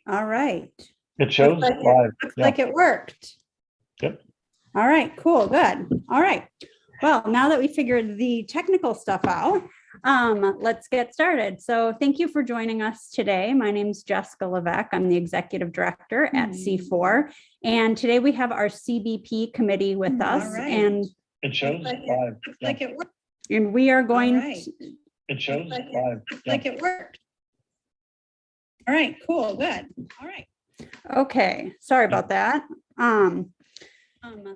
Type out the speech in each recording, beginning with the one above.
All right. It shows live. Looks like it worked. Yep. All right, cool, good. All right. Well, now that we figured the technical stuff out, let's get started. So thank you for joining us today. My name is Jessica Levesque. I'm the executive director at C4. And today we have our CBP committee with us. All right. And It shows live. Looks like it worked. and we are going All right. It shows Looks live. like it worked. All right, cool, good. All right. okay, sorry about that.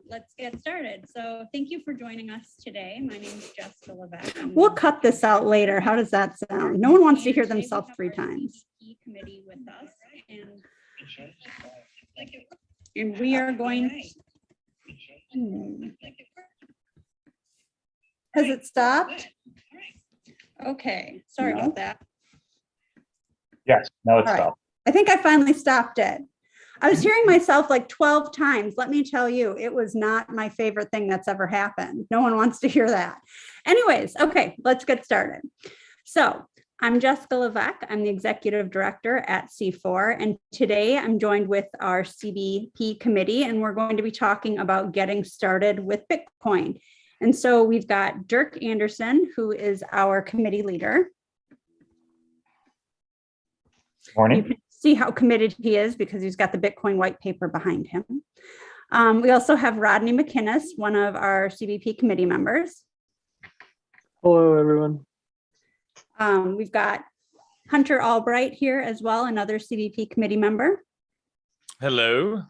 Let's get started. So thank you for joining us today. My name is Jessica Levesque. We'll cut this out later. How does that sound? No one wants to hear themselves 3 times. Committee with us, and It shows live. Like it worked. and we are going. All right. It shows Like it worked. Has it stopped? Good. All right. Okay, sorry No. about that. Yes, now it's All right. stopped. I think I finally stopped it. I was hearing myself like 12 times. Let me tell you, it was not my favorite thing that's ever happened. No one wants to hear that. Anyways, okay, let's get started. So I'm Jessica Levesque. I'm the executive director at C4. And today I'm joined with our CBP committee, and we're going to be talking about getting started with Bitcoin. And so we've got Dirk Anderson, who is our committee leader. Morning. You can see how committed he is because he's got the Bitcoin white paper behind him. We also have Rodney McInnes, one of our CBP committee members. Hello, everyone. We've got Hunter Albright here as well, another CBP committee member. Hello.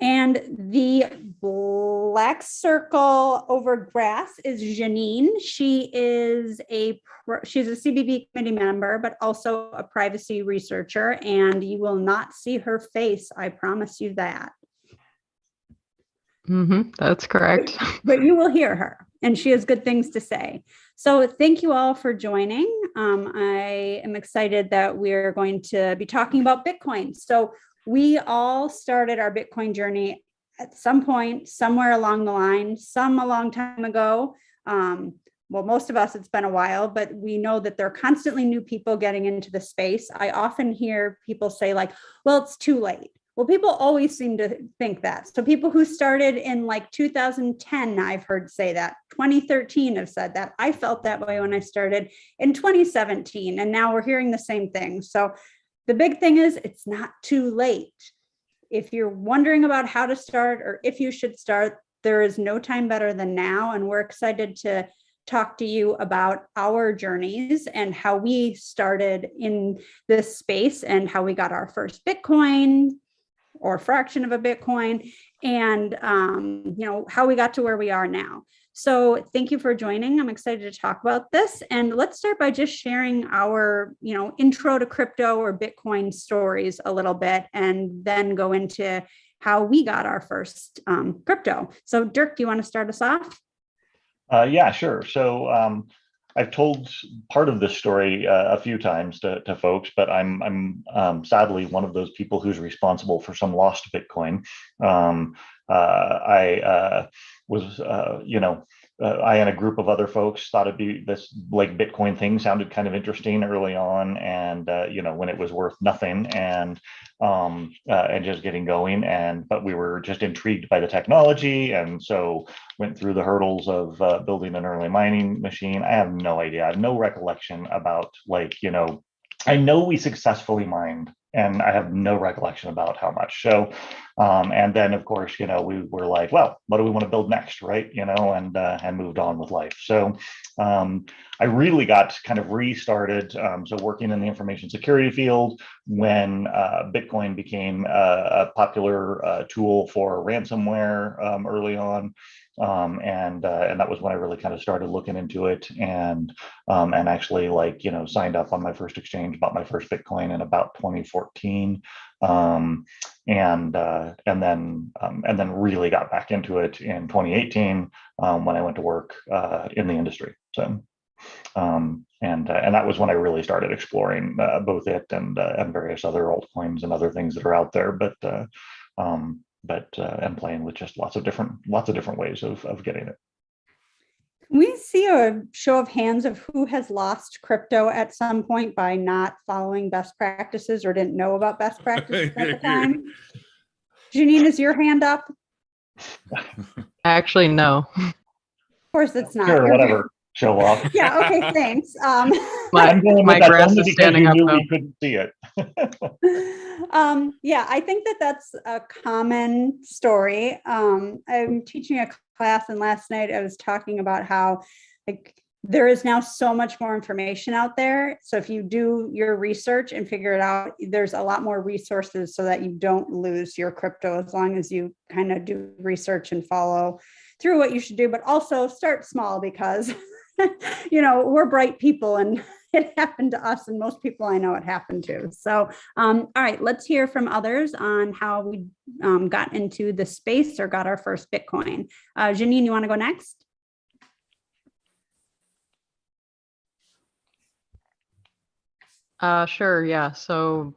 And the black circle over grass is Janine. She's a CBP committee member, but also a privacy researcher, and you will not see her face. I promise you that. That's correct. But you will hear her, and she has good things to say. So thank you all for joining. I am excited that we're going to be talking about Bitcoin. So we all started our Bitcoin journey at some point, somewhere along the line, some a long time ago. Well, most of us, it's been a while, but we know that there are constantly new people getting into the space. I often hear people say like, well, it's too late. Well, people always seem to think that. So people who started in like 2010, I've heard say that. 2013 have said that. I felt that way when I started in 2017, and now we're hearing the same thing. So the big thing is it's not too late. If you're wondering about how to start or if you should start, there is no time better than now. And we're excited to talk to you about our journeys and how we started in this space and how we got our first Bitcoin or fraction of a Bitcoin, and how we got to where we are now. So thank you for joining. I'm excited to talk about this. And let's start by just sharing our, intro to crypto or Bitcoin stories a little bit, and then go into how we got our first crypto. So Dirk, do you want to start us off? Yeah, sure. So I've told part of this story a few times to folks, but I'm sadly one of those people who's responsible for some lost Bitcoin. I was, I and a group of other folks thought it'd be this like Bitcoin thing sounded kind of interesting early on, and when it was worth nothing, and just getting going, but we were just intrigued by the technology, and so went through the hurdles of building an early mining machine. I have no idea. I have no recollection about I know we successfully mined, and I have no recollection about how much. So, and then of course, we were like, well, what do we want to build next, right? And moved on with life. So, I really got kind of restarted. So working in the information security field when Bitcoin became a popular tool for ransomware early on. And that was when I really kind of started looking into it, and actually signed up on my first exchange, bought my first Bitcoin in about 2014, and then really got back into it in 2018 when I went to work in the industry. So and that was when I really started exploring both it and various other altcoins and other things that are out there, but and playing with just lots of different ways of getting it. We see a show of hands of who has lost crypto at some point by not following best practices or didn't know about best practices at the time. Janine, is your hand up? Actually, no. Of course it's not. Sure, whatever. Show off. Yeah, okay, thanks. I'm going My with that grass only is because standing you up, knew though. we couldn't see it. Yeah, I think that that's a common story. I'm teaching a class, and last night I was talking about how like there is now so much more information out there. So if you do your research and figure it out, there's a lot more resources so that you don't lose your crypto as long as you kind of do research and follow through what you should do, but also start small because we're bright people and it happened to us, and most people I know it happened to. So, all right, let's hear from others on how we got into the space or got our first Bitcoin. Janine, you want to go next? Sure, yeah. So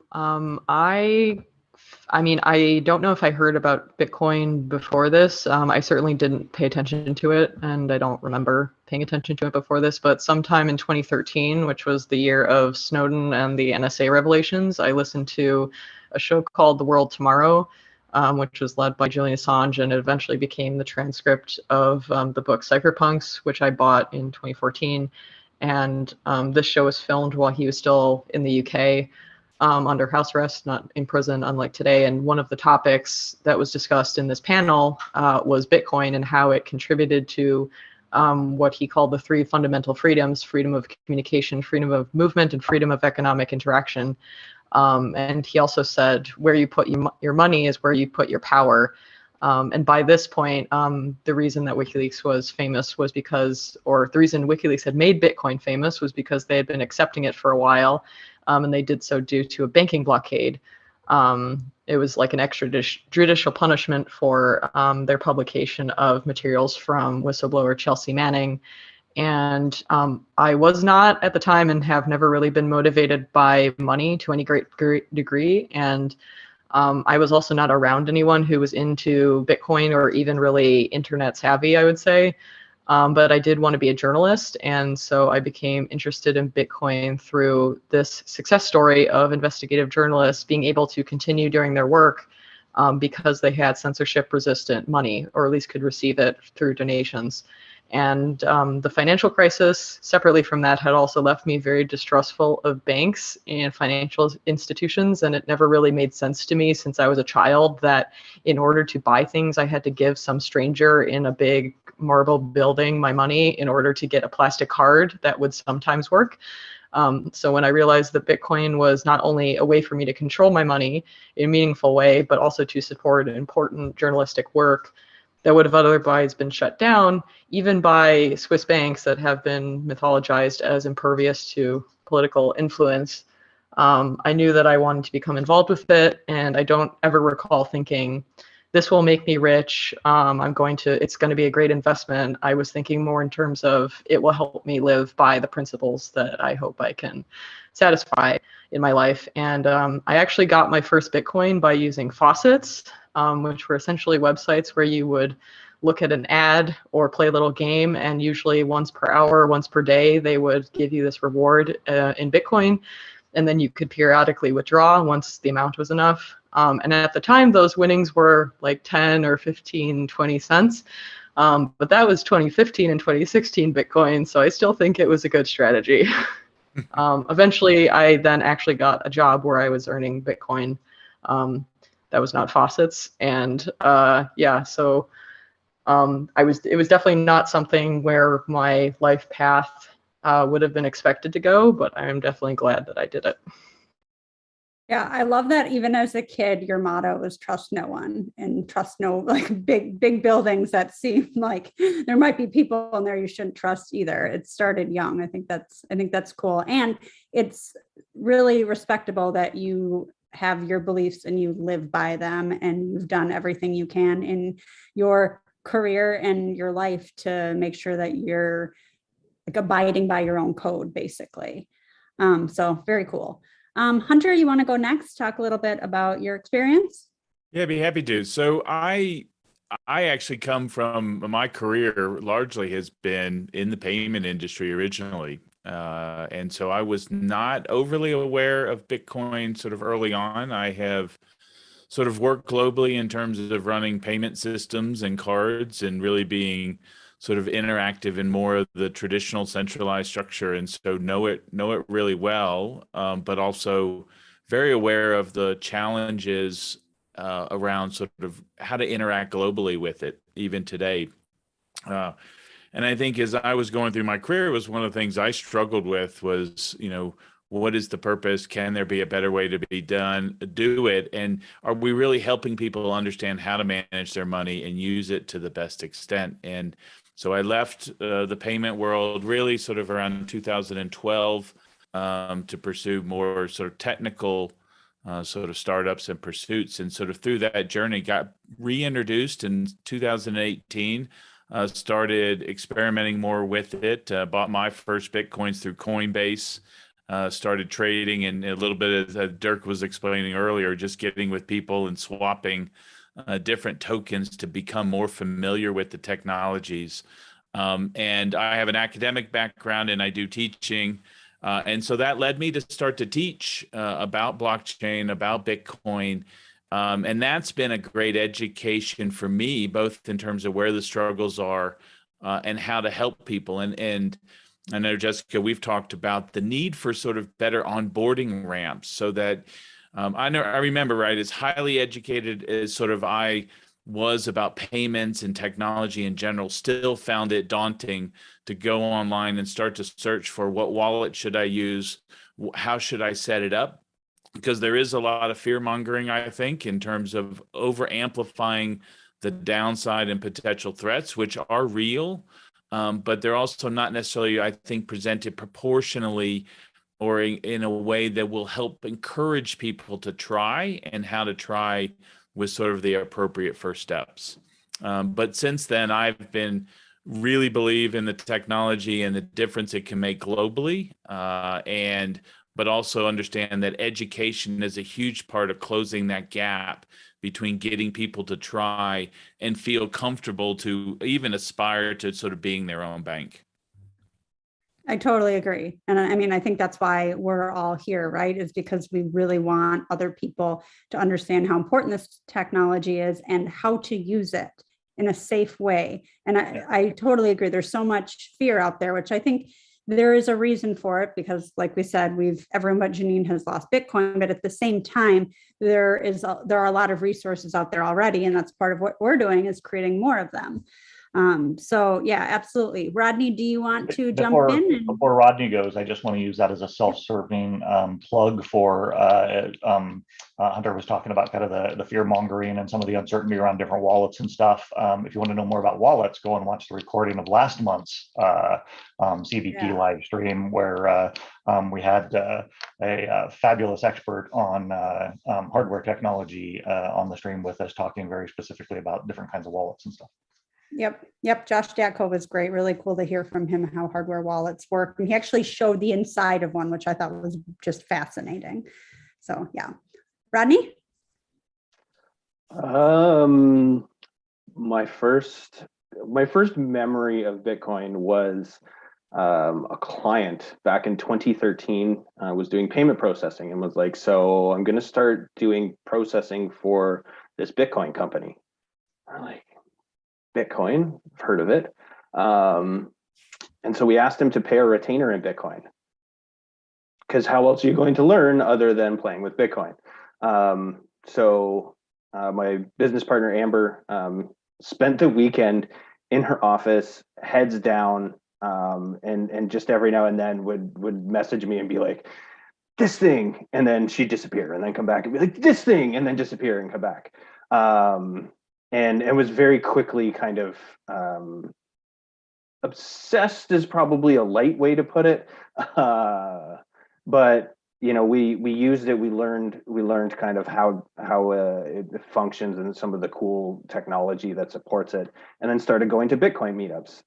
I mean, I don't know if I heard about Bitcoin before this. I certainly didn't pay attention to it, and I don't remember paying attention to it before this. But sometime in 2013, which was the year of Snowden and the NSA revelations, I listened to a show called The World Tomorrow, which was led by Julian Assange, and it eventually became the transcript of the book Cypherpunks, which I bought in 2014. And this show was filmed while he was still in the UK. Under house arrest, not in prison, unlike today. And one of the topics that was discussed in this panel was Bitcoin and how it contributed to what he called the three fundamental freedoms: freedom of communication, freedom of movement, and freedom of economic interaction. And he also said, where you put your money is where you put your power. And by this point, the reason that WikiLeaks was famous was because, or the reason WikiLeaks had made Bitcoin famous was because they had been accepting it for a while. And they did so due to a banking blockade. It was like an extrajudicial punishment for their publication of materials from whistleblower Chelsea Manning. And I was not at the time and have never really been motivated by money to any great degree. And I was also not around anyone who was into Bitcoin or even really internet savvy, I would say. But I did want to be a journalist, and so I became interested in Bitcoin through this success story of investigative journalists being able to continue doing their work because they had censorship-resistant money, or at least could receive it through donations. And the financial crisis, separately from that, had also left me very distrustful of banks and financial institutions, and it never really made sense to me since I was a child that in order to buy things, I had to give some stranger in a big marble building my money in order to get a plastic card that would sometimes work. So when I realized that Bitcoin was not only a way for me to control my money in a meaningful way, but also to support important journalistic work that would have otherwise been shut down, even by Swiss banks that have been mythologized as impervious to political influence, I knew that I wanted to become involved with it. And I don't ever recall thinking, this will make me rich. It's going to be a great investment. I was thinking more in terms of it will help me live by the principles that I hope I can satisfy in my life. And I actually got my first Bitcoin by using faucets, which were essentially websites where you would look at an ad or play a little game, and usually once per hour, once per day, they would give you this reward in Bitcoin. And then you could periodically withdraw once the amount was enough. And at the time, those winnings were like 10 or 15, 20 cents. But that was 2015 and 2016 Bitcoin, so I still think it was a good strategy. Eventually, I then actually got a job where I was earning Bitcoin that was not faucets. And yeah, so it was definitely not something where my life path would have been expected to go, but I'm definitely glad that I did it. Yeah, I love that even as a kid, your motto was trust no one and trust no like big buildings that seem like there might be people in there you shouldn't trust either. It started young. I think that's cool. And it's really respectable that you have your beliefs and you live by them and you've done everything you can in your career and your life to make sure that you're like abiding by your own code, basically. So very cool. Hunter, you want to go next? Talk a little bit about your experience? Yeah, I'd be happy to. So I I actually come from my career largely has been in the payment industry originally. And so I was not overly aware of Bitcoin sort of early on. I have sort of worked globally in terms of running payment systems and cards and really being sort of interactive in more of the traditional centralized structure. And so know it really well, but also very aware of the challenges around sort of how to interact globally with it, even today. Uh, and I think as I was going through my career, it was one of the things I struggled with was, what is the purpose? Can there be a better way to do it? And are we really helping people understand how to manage their money and use it to the best extent? And so I left the payment world really sort of around 2012 to pursue more sort of technical sort of startups and pursuits. And sort of through that journey, got reintroduced in 2018. Started experimenting more with it, bought my first Bitcoins through Coinbase, started trading, and a little bit as Dirk was explaining earlier, just getting with people and swapping different tokens to become more familiar with the technologies. And I have an academic background and I do teaching. And so that led me to start to teach about blockchain, about Bitcoin. And that's been a great education for me, both in terms of where the struggles are and how to help people. And I know, Jessica, we've talked about the need for sort of better onboarding ramps so that I remember, right, as highly educated as sort of I was about payments and technology in general, still found it daunting to go online and start to search for what wallet should I use, how should I set it up? Because there is a lot of fear mongering, I think, in terms of over amplifying the downside and potential threats, which are real, but they're also not necessarily, I think, presented proportionally or in a way that will help encourage people to try and how to try with sort of the appropriate first steps. But since then, I've been really believe in the technology and the difference it can make globally, but also understand that education is a huge part of closing that gap between getting people to try and feel comfortable to even aspire to sort of being their own bank. I totally agree. And I mean, I think that's why we're all here, right? Is because we really want other people to understand how important this technology is and how to use it in a safe way. And I totally agree. There's so much fear out there, which I think there is a reason for it, because like we said, everyone but Janine has lost Bitcoin, but at the same time, there are a lot of resources out there already. And that's part of what we're doing, is creating more of them. So yeah, absolutely. Rodney, do you want to jump in? Before Rodney goes, I just want to use that as a self-serving plug for Hunter was talking about kind of the fear mongering and some of the uncertainty around different wallets and stuff. If you want to know more about wallets, go and watch the recording of last month's CBP live stream, where we had a fabulous expert on hardware technology on the stream with us, talking very specifically about different kinds of wallets and stuff. Yep. Josh Datko was great. Really cool to hear from him how hardware wallets work. And he actually showed the inside of one, which I thought was just fascinating. So yeah. Rodney? My first memory of Bitcoin was a client back in 2013 was doing payment processing and was like, so I'm going to start doing processing for this Bitcoin company. I'm like, Bitcoin, I've heard of it. And so we asked him to pay a retainer in Bitcoin, because how else are you going to learn other than playing with Bitcoin? So my business partner, Amber, spent the weekend in her office, heads down, and just every now and then would message me and be like, this thing, and then she'd disappear and then come back and be like, this thing, and then disappear and come back. And it was very quickly kind of obsessed is probably a light way to put it. But we used it. We learned kind of how it functions and some of the cool technology that supports it, and then started going to Bitcoin meetups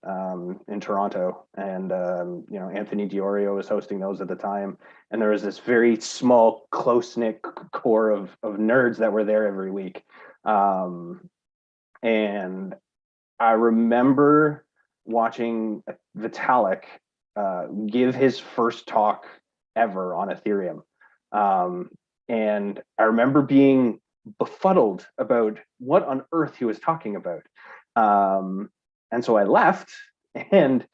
in Toronto. And Anthony Diorio was hosting those at the time, and there was this very small, close-knit core of nerds that were there every week. And I remember watching Vitalik give his first talk ever on Ethereum. And I remember being befuddled about what on earth he was talking about. And so I left, and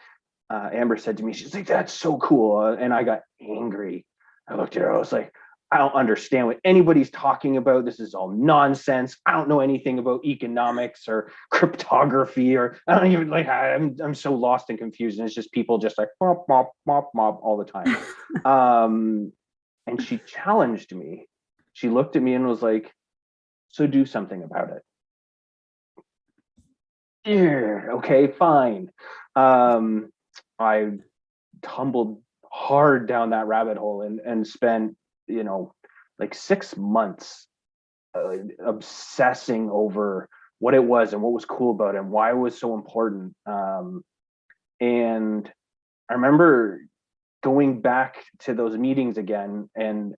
Amber said to me, she's like, "That's so cool." And I got angry. I looked at her, I was like, "I don't understand what anybody's talking about. This is all nonsense. I don't know anything about economics or cryptography, or I don't even like, I'm so lost and confused. And it's just people just like mop, mop, mop, mop all the time." And she challenged me. She looked at me and was like, "So do something about it." Yeah, okay, fine. I tumbled hard down that rabbit hole and spent, like 6 months obsessing over what it was and what was cool about it and why it was so important. And I remember going back to those meetings again and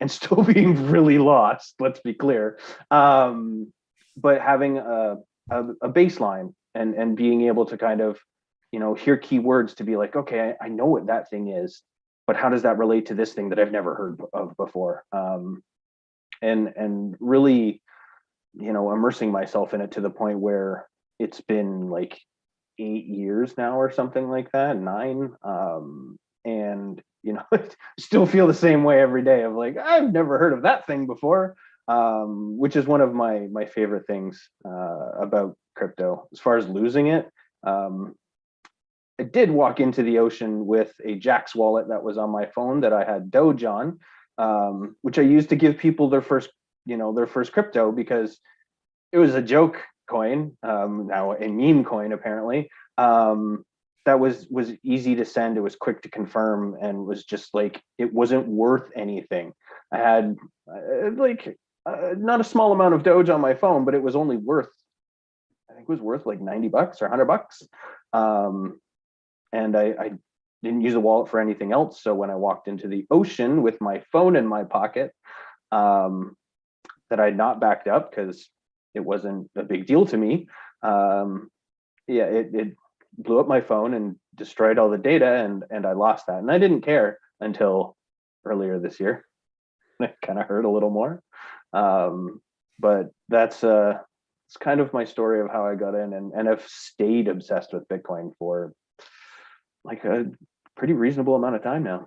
still being really lost, let's be clear. But having a baseline and being able to kind of, hear keywords to be like, okay, I know what that thing is, but how does that relate to this thing that I've never heard of before? And really, immersing myself in it to the point where it's been like 8 years now or something like that, 9. And, still feel the same way every day of like, I've never heard of that thing before, which is one of my favorite things about crypto. As far as losing it, I did walk into the ocean with a Jax wallet that was on my phone that I had Doge on, which I used to give people their first crypto, because it was a joke coin, now a meme coin apparently, that was easy to send. It was quick to confirm and was just like, it wasn't worth anything. I had not a small amount of Doge on my phone, but it was only worth, I think it was worth like $90 or $100. And I didn't use a wallet for anything else. So when I walked into the ocean with my phone in my pocket, that I'd not backed up because it wasn't a big deal to me, it blew up my phone and destroyed all the data, and I lost that. And I didn't care until earlier this year. It kind of hurt a little more. But that's it's kind of my story of how I got in, and have stayed obsessed with Bitcoin for like a pretty reasonable amount of time now.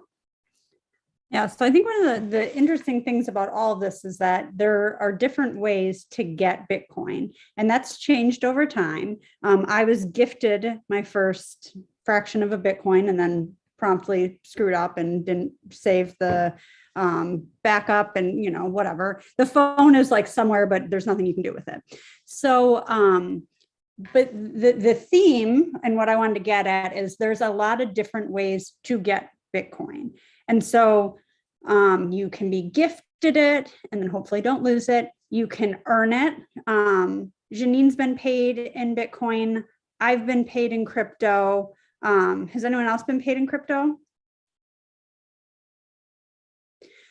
Yeah, so I think one of the interesting things about all of this is that there are different ways to get Bitcoin, and that's changed over time. I was gifted my first fraction of a Bitcoin and then promptly screwed up and didn't save the backup, and whatever. The phone is like somewhere, but there's nothing you can do with it. So but the theme and what I wanted to get at is there's a lot of different ways to get Bitcoin. And so you can be gifted it and then hopefully don't lose it. You can earn it. Janine's been paid in Bitcoin. I've been paid in crypto. Has anyone else been paid in crypto?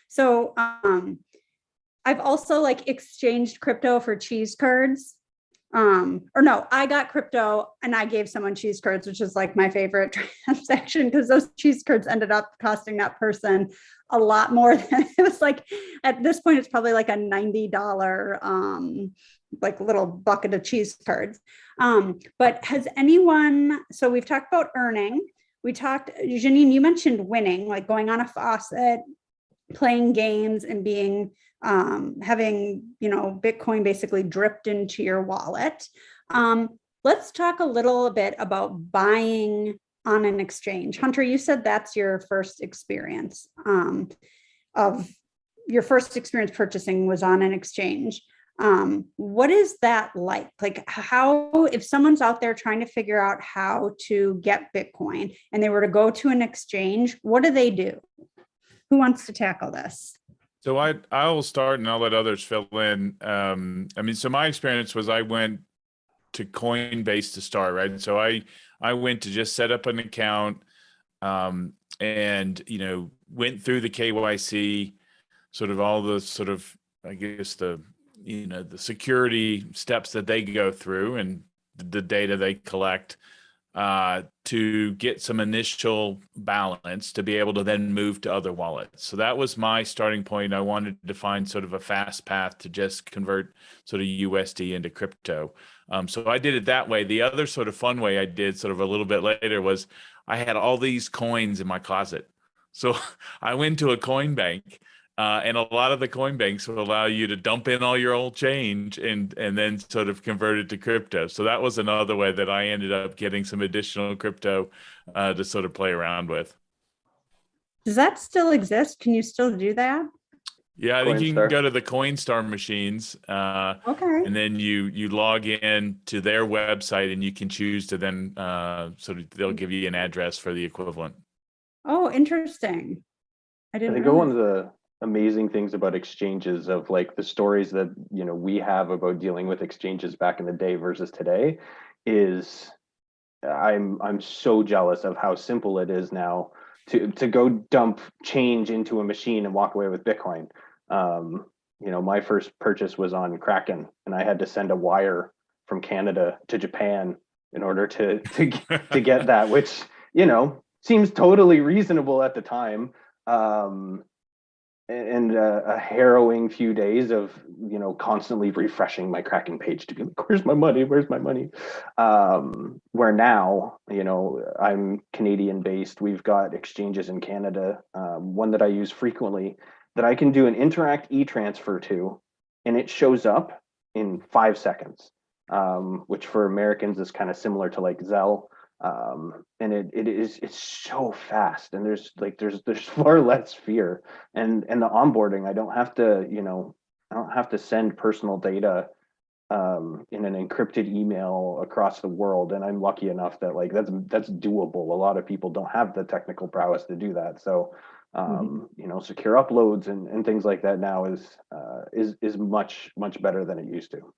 So I've also exchanged crypto for cheese curds. Or no, I got crypto and I gave someone cheese curds, which is like my favorite transaction, because those cheese curds ended up costing that person a lot more than it was like. At this point, it's probably like a $90 little bucket of cheese curds. But has anyone, so we've talked about earning. Janine, you mentioned winning, like going on a faucet, playing games and being having Bitcoin basically dripped into your wallet. Let's talk a little bit about buying on an exchange. Hunter, you said that's your first experience purchasing was on an exchange. What is that like? Like, how, if someone's out there trying to figure out how to get Bitcoin and they were to go to an exchange, what do they do? Who wants to tackle this? So I'll start and I'll let others fill in. So my experience was I went to Coinbase to start, right? So I went to just set up an account, and went through the KYC, sort of all the I guess the the security steps that they go through and the data they collect to get some initial balance to be able to then move to other wallets. So that was my starting point. I wanted to find sort of a fast path to just convert sort of USD into crypto. So I did it that way. The other sort of fun way I did sort of a little bit later was I had all these coins in my closet. So I went to a coin bank. And a lot of the coin banks will allow you to dump in all your old change and then sort of convert it to crypto. So that was another way that I ended up getting some additional crypto to sort of play around with. Does that still exist? Can you still do that? Yeah, I think you Coinstar. can go to the Coinstar machines, Okay. and then you log in to their website, and you can choose to then sort of they'll give you an address for the equivalent. Oh, interesting. I I didn't think one of the amazing things about exchanges, of like the stories that we have about dealing with exchanges back in the day versus today, is I'm so jealous of how simple it is now to go dump change into a machine and walk away with Bitcoin. My first purchase was on Kraken, and I had to send a wire from Canada to Japan in order to get that, which seems totally reasonable at the time. And a harrowing few days of constantly refreshing my Kraken page to be like, where's my money, where now I'm Canadian based. We've got exchanges in Canada, one that I use frequently, that I can do an Interact e-transfer to, and it shows up in 5 seconds, which for Americans is kind of similar to like Zelle. And it's so fast, and there's far less fear, and the onboarding, I don't have to send personal data in an encrypted email across the world, and I'm lucky enough that that's doable. A lot of people don't have the technical prowess to do that, so secure uploads and things like that now is much better than it used to.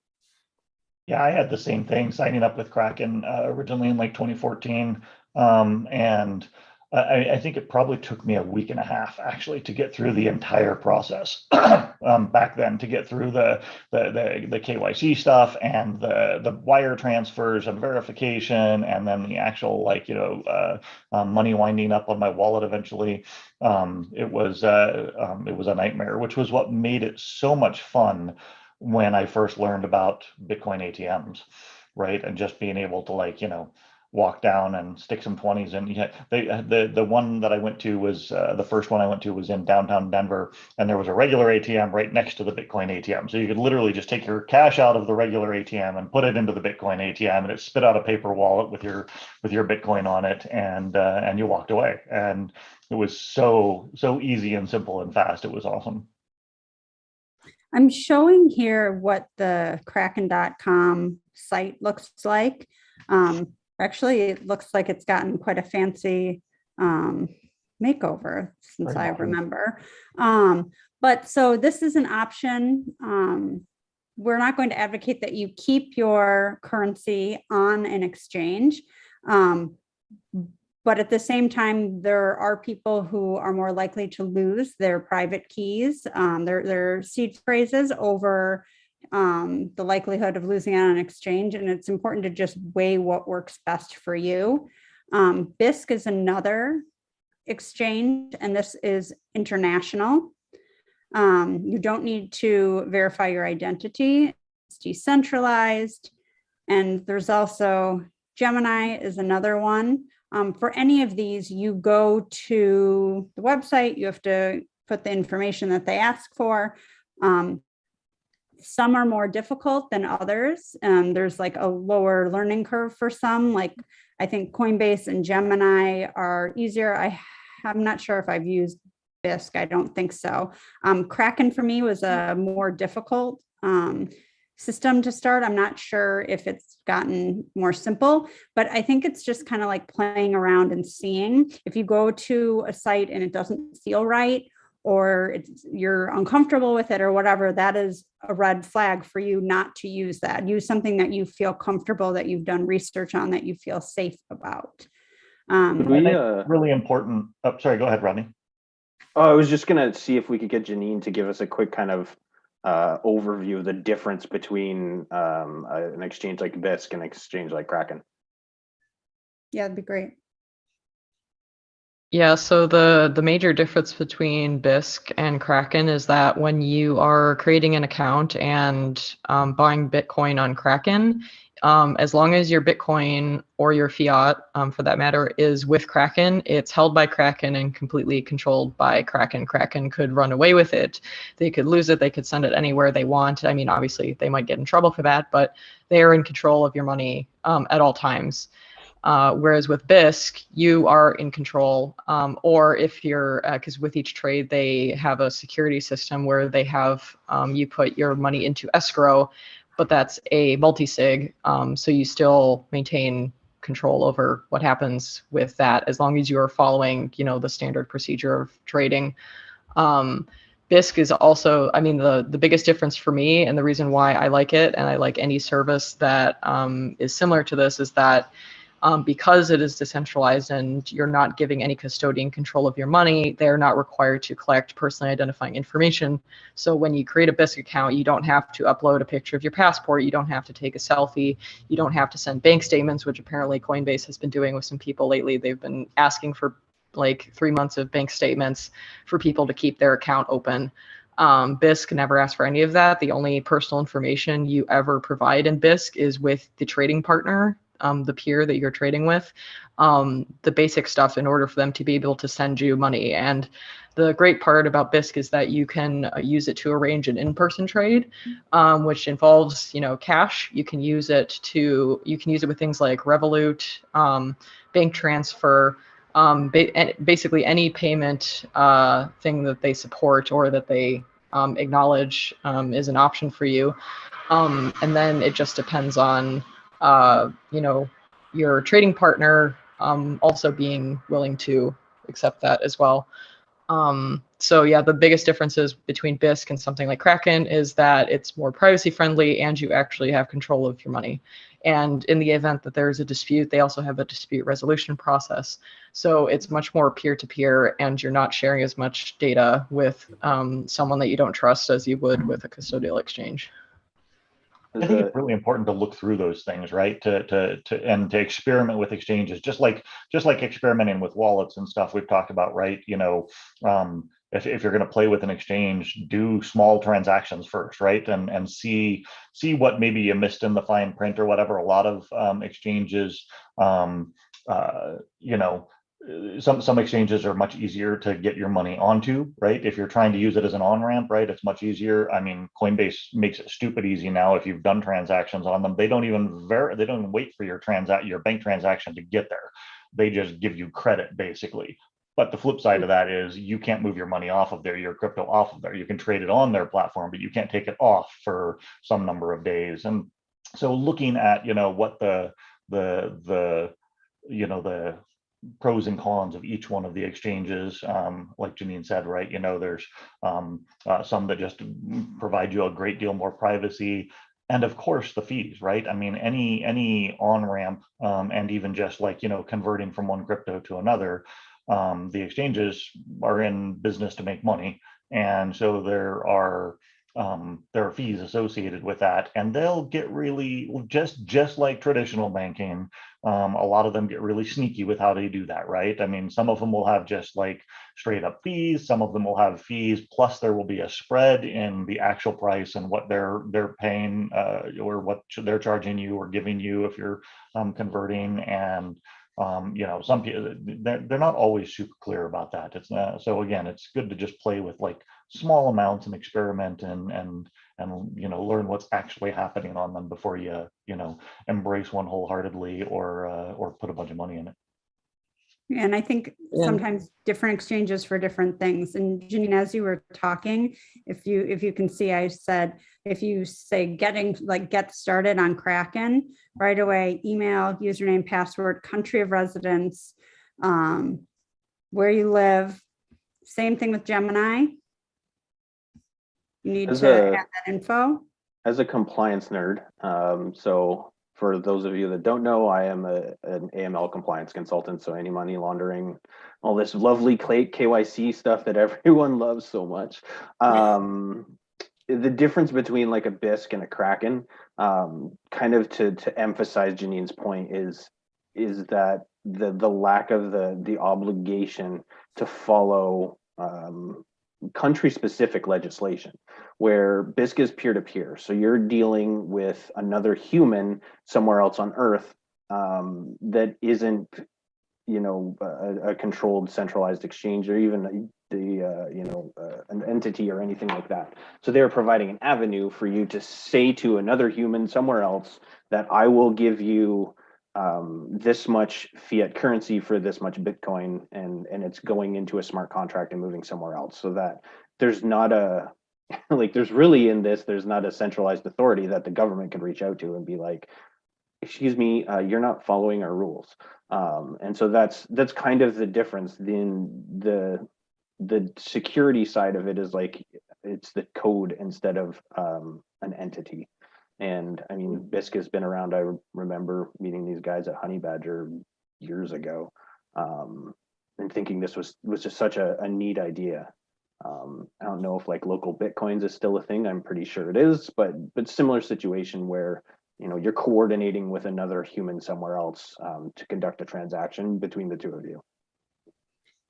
Yeah, I had the same thing signing up with Kraken originally in like 2014. And I think it probably took me a week and a half actually to get through the entire process back then, to get through the KYC stuff and the wire transfers and verification, and then the actual money winding up on my wallet eventually. It was a nightmare, which was what made it so much fun when I first learned about Bitcoin ATMs, right? And just being able to walk down and stick some 20s in. Yeah, the one that I went to was the first one I went to was in downtown Denver, and there was a regular ATM right next to the Bitcoin ATM. So you could literally just take your cash out of the regular ATM and put it into the Bitcoin ATM, and it spit out a paper wallet with your Bitcoin on it, and you walked away. And it was so easy and simple and fast. It was awesome. I'm showing here what the Kraken.com site looks like. Actually, it looks like it's gotten quite a fancy makeover since I remember. But so this is an option. We're not going to advocate that you keep your currency on an exchange. But at the same time, there are people who are more likely to lose their private keys, their seed phrases, over the likelihood of losing on an exchange. And it's important to just weigh what works best for you. BISC is another exchange, and this is international. You don't need to verify your identity. It's decentralized. And there's also Gemini is another one. For any of these, you go to the website, you have to put the information that they ask for. Some are more difficult than others. There's like a lower learning curve for some, like I think Coinbase and Gemini are easier. I'm not sure if I've used BISC, I don't think so. Kraken for me was a more difficult system to start. I'm not sure if it's gotten more simple, but I think it's just kind of like playing around and seeing. If you go to a site and it doesn't feel right, or you're uncomfortable with it or whatever, that is a red flag for you not to use that. Use something that you feel comfortable, that you've done research on, that you feel safe about. Really important. Oh, sorry, go ahead, Rodney. Oh, I was just going to see if we could get Janine to give us a quick kind of overview of the difference between an exchange like Bisq and an exchange like Kraken? Yeah, that'd be great. Yeah, so the major difference between Bisq and Kraken is that when you are creating an account and buying Bitcoin on Kraken, as long as your Bitcoin or your fiat, for that matter, is with Kraken, it's held by Kraken and completely controlled by Kraken. Kraken could run away with it. They could lose it. They could send it anywhere they want. I mean, obviously, they might get in trouble for that, but they are in control of your money at all times. Whereas with Bisq, you are in control, or if you're, because with each trade, they have a security system where they have you put your money into escrow, but that's a multi-sig, so you still maintain control over what happens with that as long as you are following, the standard procedure of trading. Bisq is also, I mean, the biggest difference for me and the reason why I like it and I like any service that is similar to this is that because it is decentralized and you're not giving any custodian control of your money, they're not required to collect personally identifying information. So when you create a Bisq account, you don't have to upload a picture of your passport. You don't have to take a selfie. You don't have to send bank statements, which apparently Coinbase has been doing with some people lately. They've been asking for like 3 months of bank statements for people to keep their account open. Bisq never asks for any of that. The only personal information you ever provide in Bisq is with the trading partner, the peer that you're trading with, the basic stuff in order for them to be able to send you money. And the great part about Bisq is that you can use it to arrange an in-person trade, which involves, cash. You can use it with things like Revolut, bank transfer, basically any payment thing that they support or that they acknowledge is an option for you. And then it just depends on your trading partner also being willing to accept that as well. So yeah, the biggest differences between Bisq and something like Kraken is that it's more privacy friendly and you actually have control of your money. And in the event that there's a dispute, they also have a dispute resolution process. So it's much more peer-to-peer and you're not sharing as much data with someone that you don't trust as you would with a custodial exchange. I think it's really important to look through those things, right? To experiment with exchanges, just like experimenting with wallets and stuff we've talked about, right? If you're going to play with an exchange, do small transactions first, right? And see what maybe you missed in the fine print or whatever. A lot of exchanges, some exchanges are much easier to get your money onto, right? If you're trying to use it as an on-ramp, right, it's much easier. I mean, Coinbase makes it stupid easy now. If you've done transactions on them, they don't even wait for your bank transaction to get there. They just give you credit basically. But the flip side of that is you can't move your money off of there, your crypto off of there. You can trade it on their platform, but you can't take it off for some number of days. And so looking at, what the pros and cons of each one of the exchanges, like Janine said, right? There's some that just provide you a great deal more privacy, and of course the fees, right? I mean, any on ramp, and even just like converting from one crypto to another, the exchanges are in business to make money, and so there are fees associated with that, and they'll get really just like traditional banking. A lot of them get really sneaky with how they do that, right? I mean, some of them will have just like straight up fees. Some of them will have fees, plus there will be a spread in the actual price and what they're paying, or what they're charging you or giving you if you're converting. And some people, they're not always super clear about that. It's so again, it's good to just play with like small amounts and experiment and learn what's actually happening on them before you embrace one wholeheartedly or put a bunch of money in it. And I think sometimes different exchanges for different things. And Janine, as you were talking, if you can see, I said, if you say get started on Kraken, right away, email, username, password, country of residence, where you live. Same thing with Gemini. You need to have that info. As a compliance nerd, so for those of you that don't know, I am an AML compliance consultant. So any money laundering, all this lovely KYC stuff that everyone loves so much. the difference between like a Bisq and a Kraken, kind of to emphasize Janine's point, is that the lack of the obligation to follow country specific legislation, where Bisq is peer to peer. So you're dealing with another human somewhere else on Earth, that isn't, you know, a controlled centralized exchange, or even an entity or anything like that. So they're providing an avenue for you to say to another human somewhere else that I will give you this much fiat currency for this much Bitcoin, and it's going into a smart contract and moving somewhere else, so that there's not a like there's not a centralized authority that the government can reach out to and be like, excuse me, you're not following our rules. And so that's kind of the difference. In the security side of it is like, it's the code instead of an entity. And I mean, Bisq has been around. I remember meeting these guys at Honey Badger years ago, and thinking this was just such a neat idea. I don't know if like local Bitcoins is still a thing. I'm pretty sure it is, but similar situation where, you know, you're coordinating with another human somewhere else to conduct a transaction between the two of you.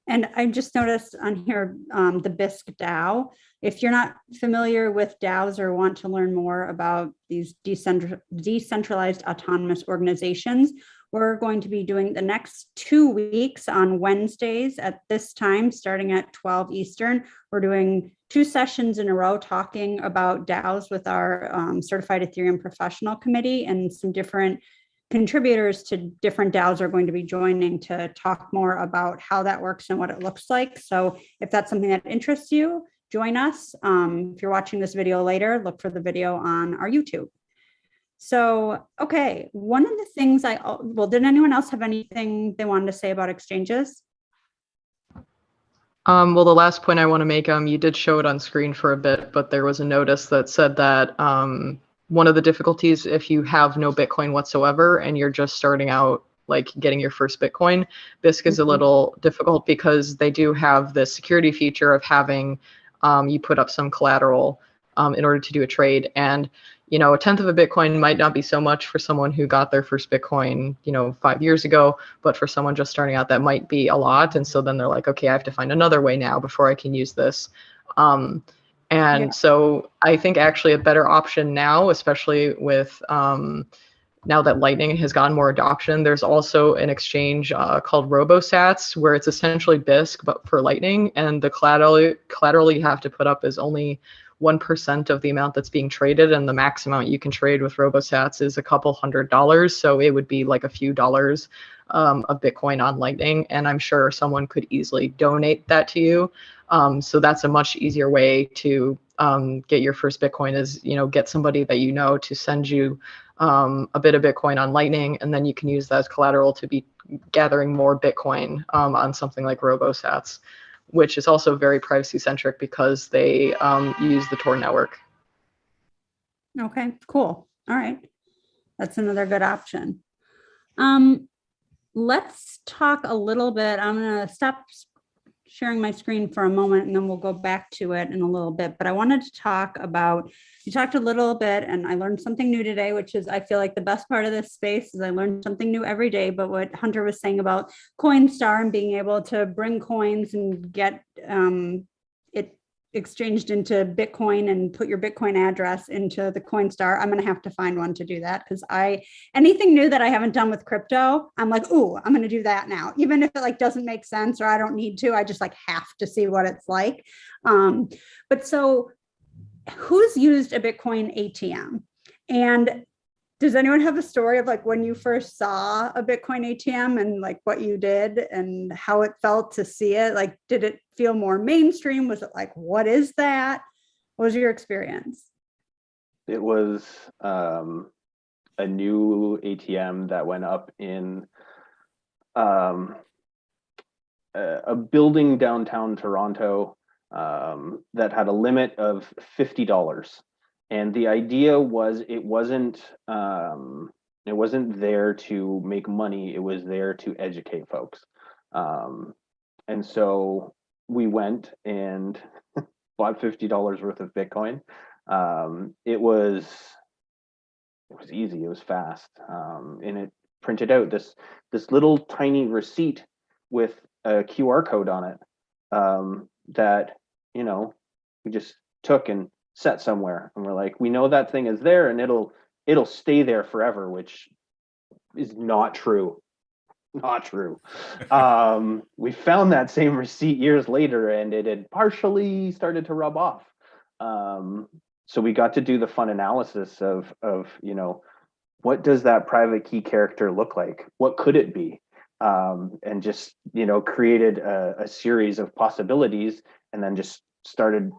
And I just noticed on here, the Bisq DAO. If you're not familiar with DAOs or want to learn more about these decentralized autonomous organizations, we're going to be doing the next 2 weeks on Wednesdays at this time, starting at 12 Eastern. We're doing 2 sessions in a row talking about DAOs with our Certified Ethereum Professional Committee, and some different contributors to different DAOs are going to be joining to talk more about how that works and what it looks like. So if that's something that interests you, join us. If you're watching this video later, look for the video on our YouTube. So, okay, one of the things did anyone else have anything they wanted to say about exchanges? Well, the last point I want to make, you did show it on screen for a bit, but there was a notice that said that one of the difficulties, if you have no Bitcoin whatsoever and you're just starting out, like getting your first Bitcoin, Bisq is a little difficult because they do have the security feature of having you put up some collateral in order to do a trade. And, you know, 1/10 of a Bitcoin might not be so much for someone who got their first Bitcoin, you know, 5 years ago, but for someone just starting out, that might be a lot. And so then they're like, okay, I have to find another way now before I can use this. So I think actually a better option now, especially with now that Lightning has gotten more adoption, there's also an exchange called RoboSats, where it's essentially Bisq but for Lightning, and the collateral you have to put up is only 1% of the amount that's being traded, and the max amount you can trade with RoboSats is a couple $100. So it would be like a few dollars of Bitcoin on Lightning, and I'm sure someone could easily donate that to you. So that's a much easier way to get your first Bitcoin, is, you know, get somebody that you know to send you a bit of Bitcoin on Lightning, and then you can use that as collateral to be gathering more Bitcoin on something like RoboSats, which is also very privacy centric because they use the Tor network. Okay, cool. All right. That's another good option. Let's talk a little bit. I'm going to stop sharing my screen for a moment and then we'll go back to it in a little bit. But I wanted to talk about, you talked a little bit and I learned something new today, which is, I feel like the best part of this space is I learned something new every day. But what Hunter was saying about Coinstar and being able to bring coins and get it exchanged into Bitcoin and put your Bitcoin address into the Coinstar. I'm going to have to find one to do that, because anything new that I haven't done with crypto, I'm like, ooh, I'm going to do that now. Even if it like doesn't make sense or I don't need to, I just like have to see what it's like. But so who's used a Bitcoin ATM? And does anyone have a story of like when you first saw a Bitcoin ATM and like what you did and how it felt to see it? Like, did it feel more mainstream? Was it like, what is that? What was your experience? It was a new ATM that went up in a building downtown Toronto that had a limit of $50. And the idea was it wasn't there to make money. It was there to educate folks. And so we went and bought $50 worth of Bitcoin. It was easy. It was fast, and it printed out this little tiny receipt with a QR code on it, that, you know, we just took and set somewhere, and we're like, we know that thing is there, and it'll stay there forever, which is not true. Not true. We found that same receipt years later, and it had partially started to rub off. So we got to do the fun analysis of, you know, what does that private key character look like? What could it be? And just, you know, created a series of possibilities, and then just started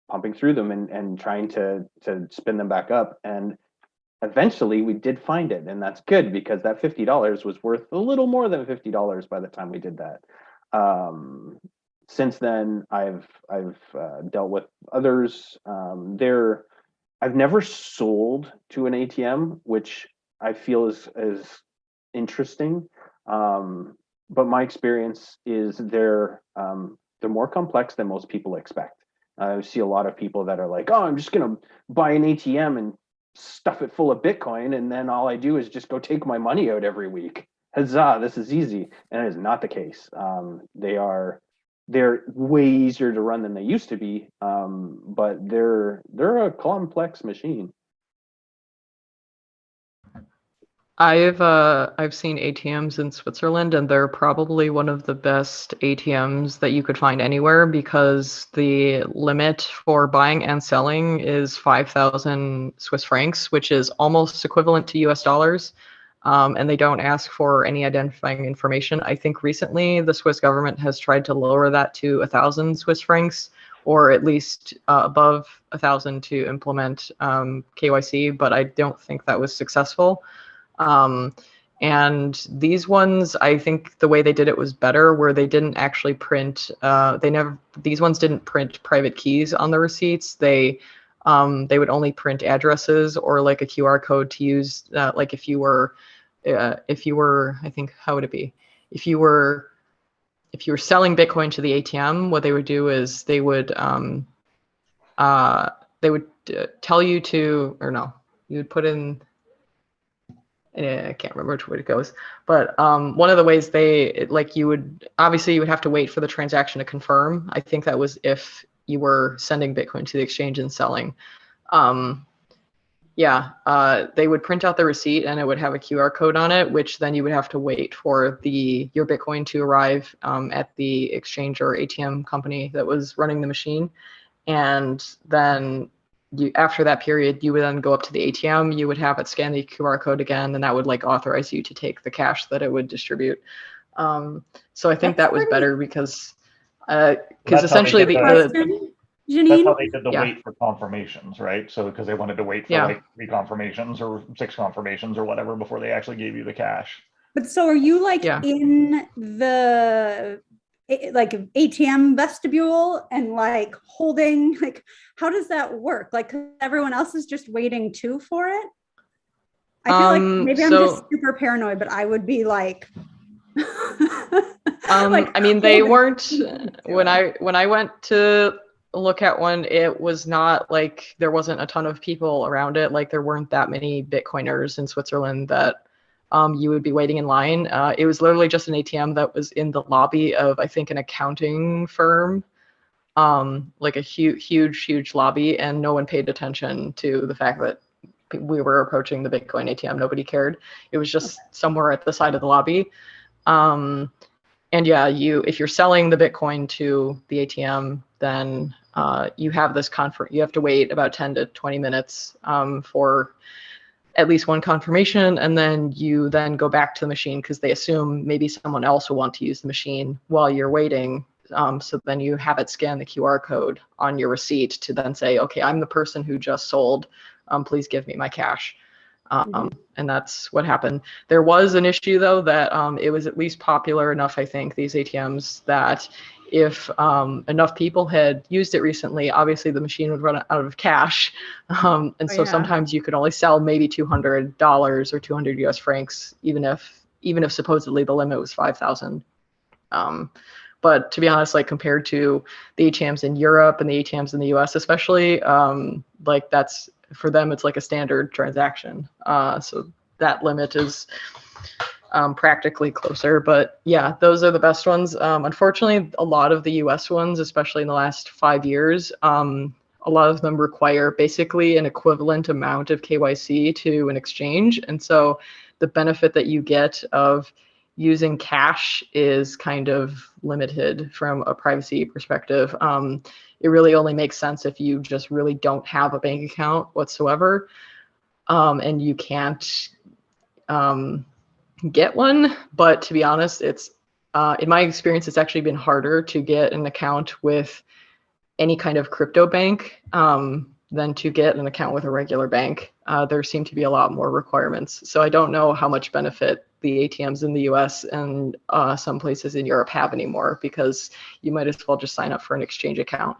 pumping through them and trying to spin them back up. And eventually we did find it, and that's good, because that $50 was worth a little more than $50 by the time we did that. Since then, I've dealt with others. I've never sold to an ATM, which I feel is interesting. But my experience is they're more complex than most people expect. I see a lot of people that are like, oh, I'm just gonna buy an ATM and stuff it full of Bitcoin, and then all I do is just go take my money out every week. Huzzah, this is easy. And it is not the case. They're way easier to run than they used to be, but they're a complex machine. I've seen ATMs in Switzerland, and they're probably one of the best ATMs that you could find anywhere, because the limit for buying and selling is 5,000 Swiss francs, which is almost equivalent to US dollars. And they don't ask for any identifying information. I think recently the Swiss government has tried to lower that to 1,000 Swiss francs, or at least above 1,000 to implement KYC, but I don't think that was successful. And these ones, I think the way they did it was better, where they didn't actually print, these ones didn't print private keys on the receipts. They would only print addresses or like a QR code to use, like if you were, I think, how would it be? If you were selling Bitcoin to the ATM, what they would do is they would tell you to, or no, you would put in, I can't remember which way it goes, but one of the ways you would have to wait for the transaction to confirm. I think that was if you were sending Bitcoin to the exchange and selling. They would print out the receipt, and it would have a QR code on it, which then you would have to wait for your Bitcoin to arrive at the exchange or ATM company that was running the machine. And then after that period, you would then go up to the ATM, you would have it scan the QR code again, and that would like authorize you to take the cash that it would distribute. So I think that was better, because essentially Janine? That's how they did the wait for confirmations, right? So because they wanted to wait for like 3 confirmations or 6 confirmations or whatever before they actually gave you the cash. But so are you like in the like ATM vestibule and like holding, like, how does that work? Like, everyone else is just waiting too for it. I feel like maybe I'm just super paranoid, but I would be like, I mean, they weren't, when I went to look at one, it was not like there wasn't a ton of people around it. Like, there weren't that many Bitcoiners in Switzerland that you would be waiting in line. It was literally just an ATM that was in the lobby of, I think, an accounting firm, like a huge lobby, and no one paid attention to the fact that we were approaching the Bitcoin ATM. Nobody cared. It was just somewhere at the side of the lobby. And yeah, if you're selling the Bitcoin to the ATM, then you have this you have to wait about 10 to 20 minutes for at least one confirmation, and then you then go back to the machine, because they assume maybe someone else will want to use the machine while you're waiting. So then you have it scan the QR code on your receipt to then say, okay, I'm the person who just sold. Please give me my cash. And that's what happened. There was an issue, though, that it was at least popular enough, I think, these ATMs, that if enough people had used it recently, obviously the machine would run out of cash. So sometimes you could only sell maybe $200 or 200 US francs, even if supposedly the limit was 5,000. But to be honest, like compared to the ATMs in Europe and the ATMs in the US especially, like that's, for them, it's like a standard transaction. So that limit is practically closer. But yeah, those are the best ones. Unfortunately, a lot of the US ones, especially in the last 5 years, a lot of them require basically an equivalent amount of KYC to an exchange. And so the benefit that you get of using cash is kind of limited from a privacy perspective. It really only makes sense if you just really don't have a bank account whatsoever, and you can't get one. But to be honest, it's in my experience, it's actually been harder to get an account with any kind of crypto bank than to get an account with a regular bank. There seem to be a lot more requirements. So I don't know how much benefit the ATMs in the US and some places in Europe have anymore, because you might as well just sign up for an exchange account.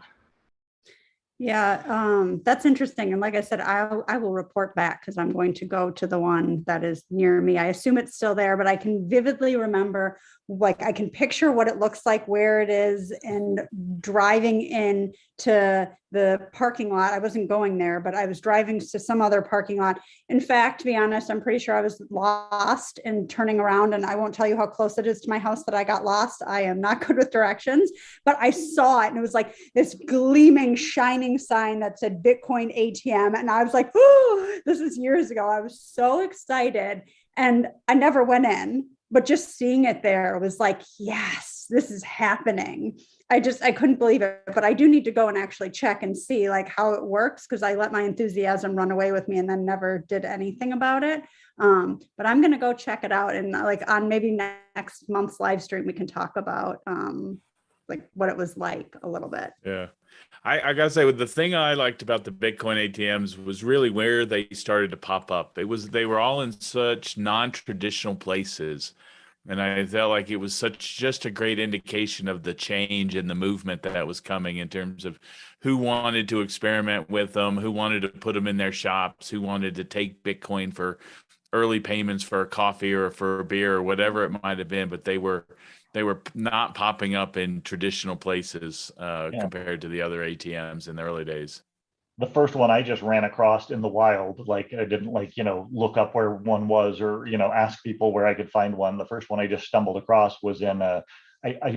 Yeah, that's interesting. And like I said, I will report back because I'm going to go to the one that is near me. I assume it's still there, but I can vividly remember, like I can picture what it looks like, where it is, and driving in to the parking lot. I wasn't going there, but I was driving to some other parking lot. In fact, to be honest, I'm pretty sure I was lost and turning around, and I won't tell you how close it is to my house that I got lost. I am not good with directions, but I saw it and it was like this gleaming, shining sign that said Bitcoin ATM. And I was like, oh, this is years ago. I was so excited, and I never went in, but just seeing it there was like, yes, this is happening. I couldn't believe it, but I do need to go and actually check and see like how it works, because I let my enthusiasm run away with me and then never did anything about it. But I'm going to go check it out, and like on maybe next month's live stream, we can talk about like what it was like a little bit. Yeah. I gotta say, the thing I liked about the Bitcoin ATMs was really where they started to pop up. They were all in such non-traditional places. And I felt like it was just a great indication of the change and the movement that was coming in terms of who wanted to experiment with them, who wanted to put them in their shops, who wanted to take Bitcoin for early payments for a coffee or for a beer or whatever it might have been. But they were not popping up in traditional places compared to the other ATMs in the early days. The first one I just ran across in the wild, like I didn't look up where one was or, ask people where I could find one. The first one I just stumbled across was in I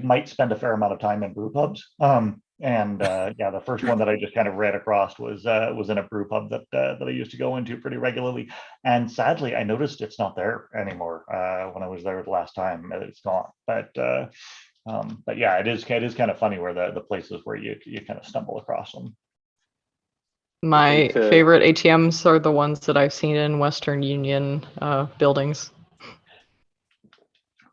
might spend a fair amount of time in brew pubs. The first one that I just kind of ran across was in a brew pub that I used to go into pretty regularly. And sadly, I noticed it's not there anymore when I was there the last time. It's gone. But yeah, it is kind of funny where the places where you kind of stumble across them. My favorite ATMs are the ones that I've seen in Western Union buildings.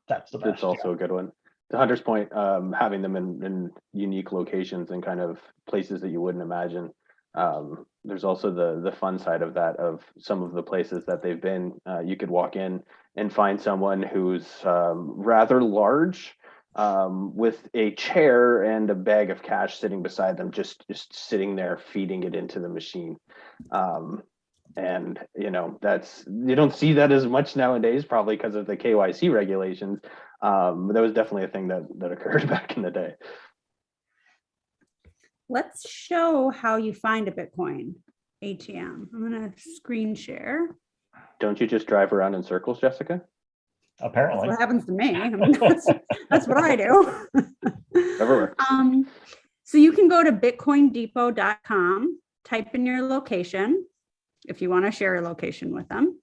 That's the best. It's also a good one. To Hunter's point, having them in unique locations and kind of places that you wouldn't imagine. There's also the fun side of that, of some of the places that they've been. You could walk in and find someone who's rather large, with a chair and a bag of cash sitting beside them, just sitting there feeding it into the machine. And you don't see that as much nowadays, probably because of the KYC regulations. But that was definitely a thing that occurred back in the day. Let's show how you find a Bitcoin ATM. I'm going to screen share. Don't you just drive around in circles, Jessica? Apparently. That's what happens to me. I mean, that's what I do. Never works. So you can go to bitcoindepot.com, type in your location if you want to share a location with them,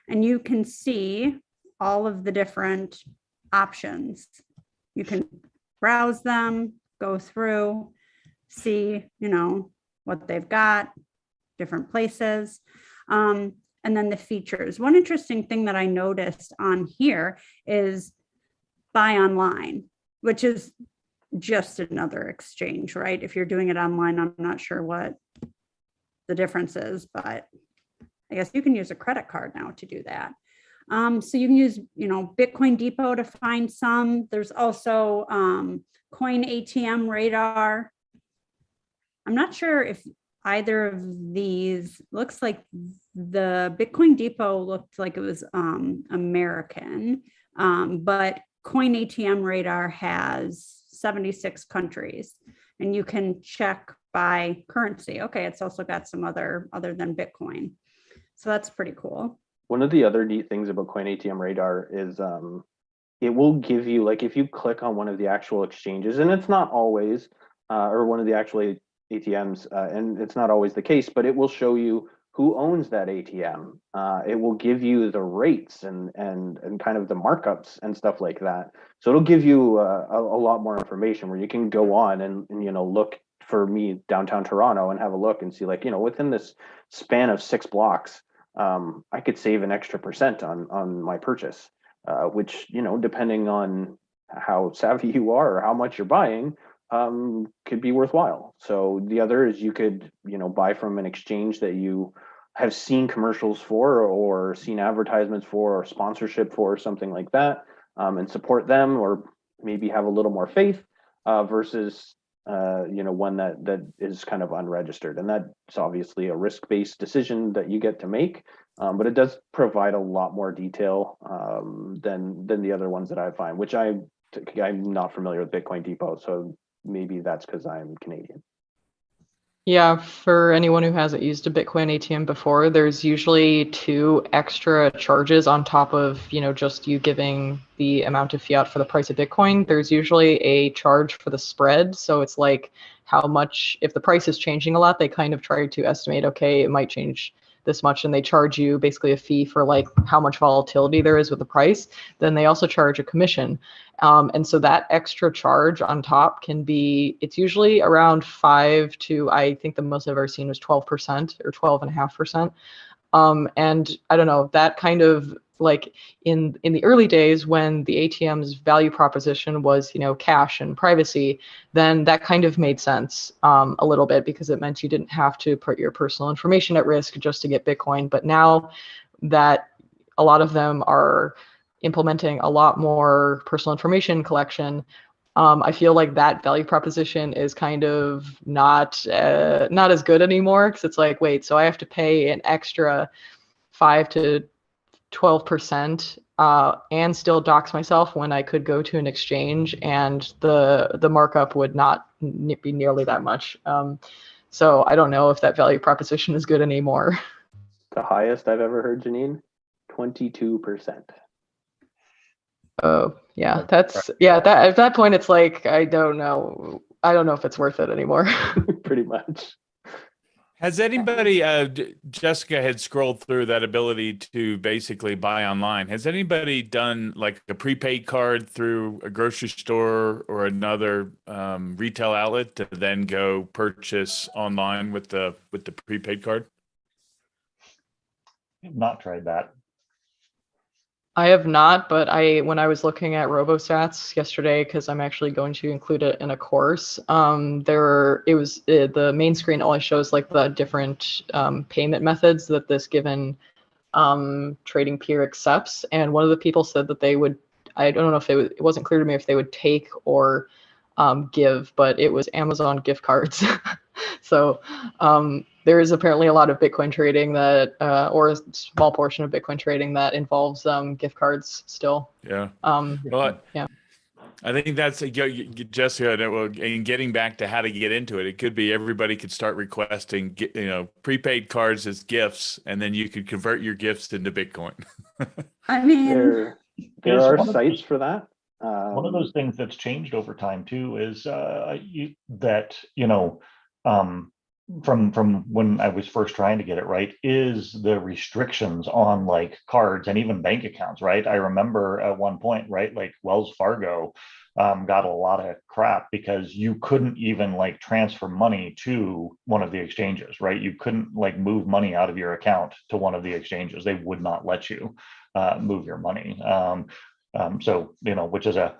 and you can see all of the different options. You can browse them, go through, see, what they've got, different places. And then the features. One interesting thing that I noticed on here is buy online, which is just another exchange, right? If you're doing it online, I'm not sure what the difference is, but I guess you can use a credit card now to do that. So you can use, Bitcoin Depot to find some. There's also Coin ATM Radar. I'm not sure if either of these, looks like the Bitcoin Depot looked like it was American, but Coin ATM Radar has 76 countries. And you can check by currency. Okay, it's also got some other than Bitcoin. So that's pretty cool. One of the other neat things about Coin ATM Radar is it will give you, like, if you click on one of the actual exchanges, and it's not always, or one of the actual ATMs, and it's not always the case, but it will show you who owns that ATM. It will give you the rates and kind of the markups and stuff like that. So it'll give you a lot more information where you can go on and look for me downtown Toronto and have a look and see, like, within this span of 6 blocks, I could save an extra % on my purchase, which, depending on how savvy you are or how much you're buying, could be worthwhile. So the other is you could, buy from an exchange that you have seen commercials for or seen advertisements for or sponsorship for or something like that, and support them, or maybe have a little more faith, versus one that is kind of unregistered. And that's obviously a risk-based decision that you get to make, but it does provide a lot more detail than the other ones that I find, which I'm not familiar with Bitcoin Depot, so maybe that's because I'm Canadian. Yeah, for anyone who hasn't used a Bitcoin ATM before, there's usually 2 extra charges on top of, just you giving the amount of fiat for the price of Bitcoin. There's usually a charge for the spread. So it's like how much, if the price is changing a lot, they kind of try to estimate, okay, it might change this much, and they charge you basically a fee for like how much volatility there is with the price. Then they also charge a commission. And so that extra charge on top can be, it's usually around 5 to, I think the most I've ever seen was 12% or 12.5%. And I don't know, that kind of, like, in the early days when the ATM's value proposition was, cash and privacy, then that kind of made sense a little bit, because it meant you didn't have to put your personal information at risk just to get Bitcoin. But now that a lot of them are implementing a lot more personal information collection, I feel like that value proposition is kind of not as good anymore, because it's like, wait, so I have to pay an extra 5 to 12% and still dox myself when I could go to an exchange and the markup would not be nearly that much. So I don't know if that value proposition is good anymore. The highest I've ever heard, Janine, 22%. Oh yeah, that's, yeah, that at that point it's like, I don't know if it's worth it anymore. Pretty much. Has anybody, Jessica had scrolled through that ability to basically buy online. Has anybody done like a prepaid card through a grocery store or another retail outlet to then go purchase online with the prepaid card? I've not tried that. I have not, but when I was looking at RoboSats yesterday, because I'm actually going to include it in a course, the main screen only shows like the different payment methods that this given trading peer accepts, and one of the people said that they would, I don't know if it wasn't clear to me if they would take or give, but it was Amazon gift cards. So there is apparently a lot of Bitcoin trading that, or a small portion of Bitcoin trading that involves gift cards still. Yeah. But yeah. I think that's, Jessica, and getting back to how to get into it, it could be everybody could start requesting, prepaid cards as gifts, and then you could convert your gifts into Bitcoin. I mean, there are sites for that. One of those things that's changed over time too is from when I was first trying to get it right, is the restrictions on like cards and even bank accounts, right? I remember at one point, right, like Wells Fargo got a lot of crap because you couldn't even like transfer money to one of the exchanges, right? You couldn't like move money out of your account to one of the exchanges. They would not let you move your money. So, which is a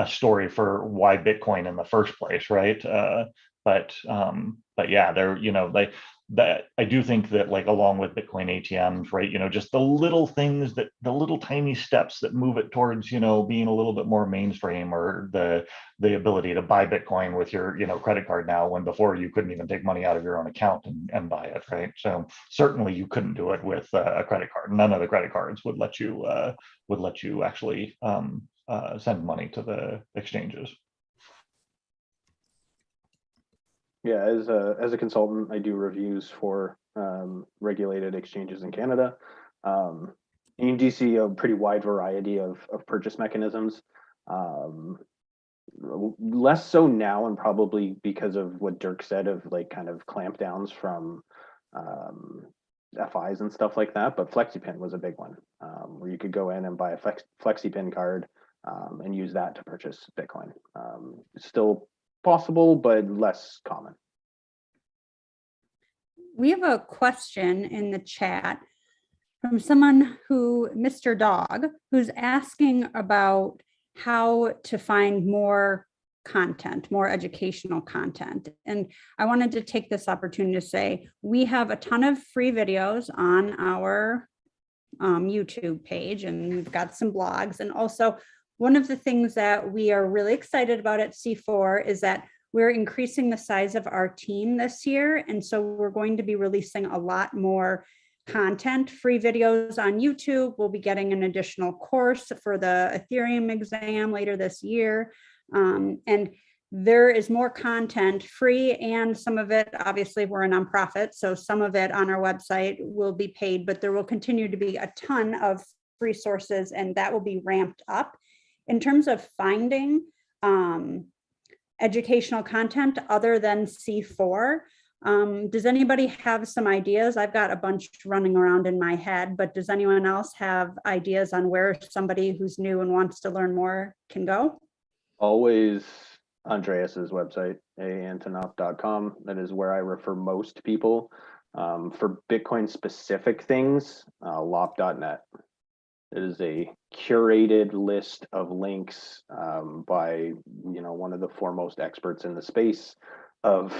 story for why Bitcoin in the first place, right? But yeah, that I do think that, like, along with Bitcoin ATMs, right, just the little things, the little tiny steps that move it towards, being a little bit more mainstream, or the ability to buy Bitcoin with your, credit card now, when before you couldn't even take money out of your own account and buy it, right? So certainly you couldn't do it with a credit card. None of the credit cards would let you actually send money to the exchanges. Yeah, as a consultant, I do reviews for regulated exchanges in Canada. And you do see a pretty wide variety of purchase mechanisms. Um, Less so now, and probably because of what Dirk said of like kind of clampdowns from um, FIs and stuff like that. But FlexiPin was a big one, where you could go in and buy a FlexiPin card and use that to purchase Bitcoin. It's still possible, but less common. We have a question in the chat from someone who, Mr. Dog, who's asking about how to find more content, more educational content. And I wanted to take this opportunity to say, we have a ton of free videos on our YouTube page, and we've got some blogs. And also, one of the things that we are really excited about at C4 is that we're increasing the size of our team this year. And so we're going to be releasing a lot more content, free videos on YouTube. We'll be getting an additional course for the Ethereum exam later this year. And there is more content free, and some of it, obviously we're a nonprofit, so some of it on our website will be paid, but there will continue to be a ton of resources, and that will be ramped up. In terms of finding educational content other than C4, does anybody have some ideas? I've got a bunch running around in my head, but does anyone else have ideas on where somebody who's new and wants to learn more can go? Always Andreas's website, aantonoff.com. That is where I refer most people. For Bitcoin specific things, lop.net. It is a curated list of links by one of the foremost experts in the space of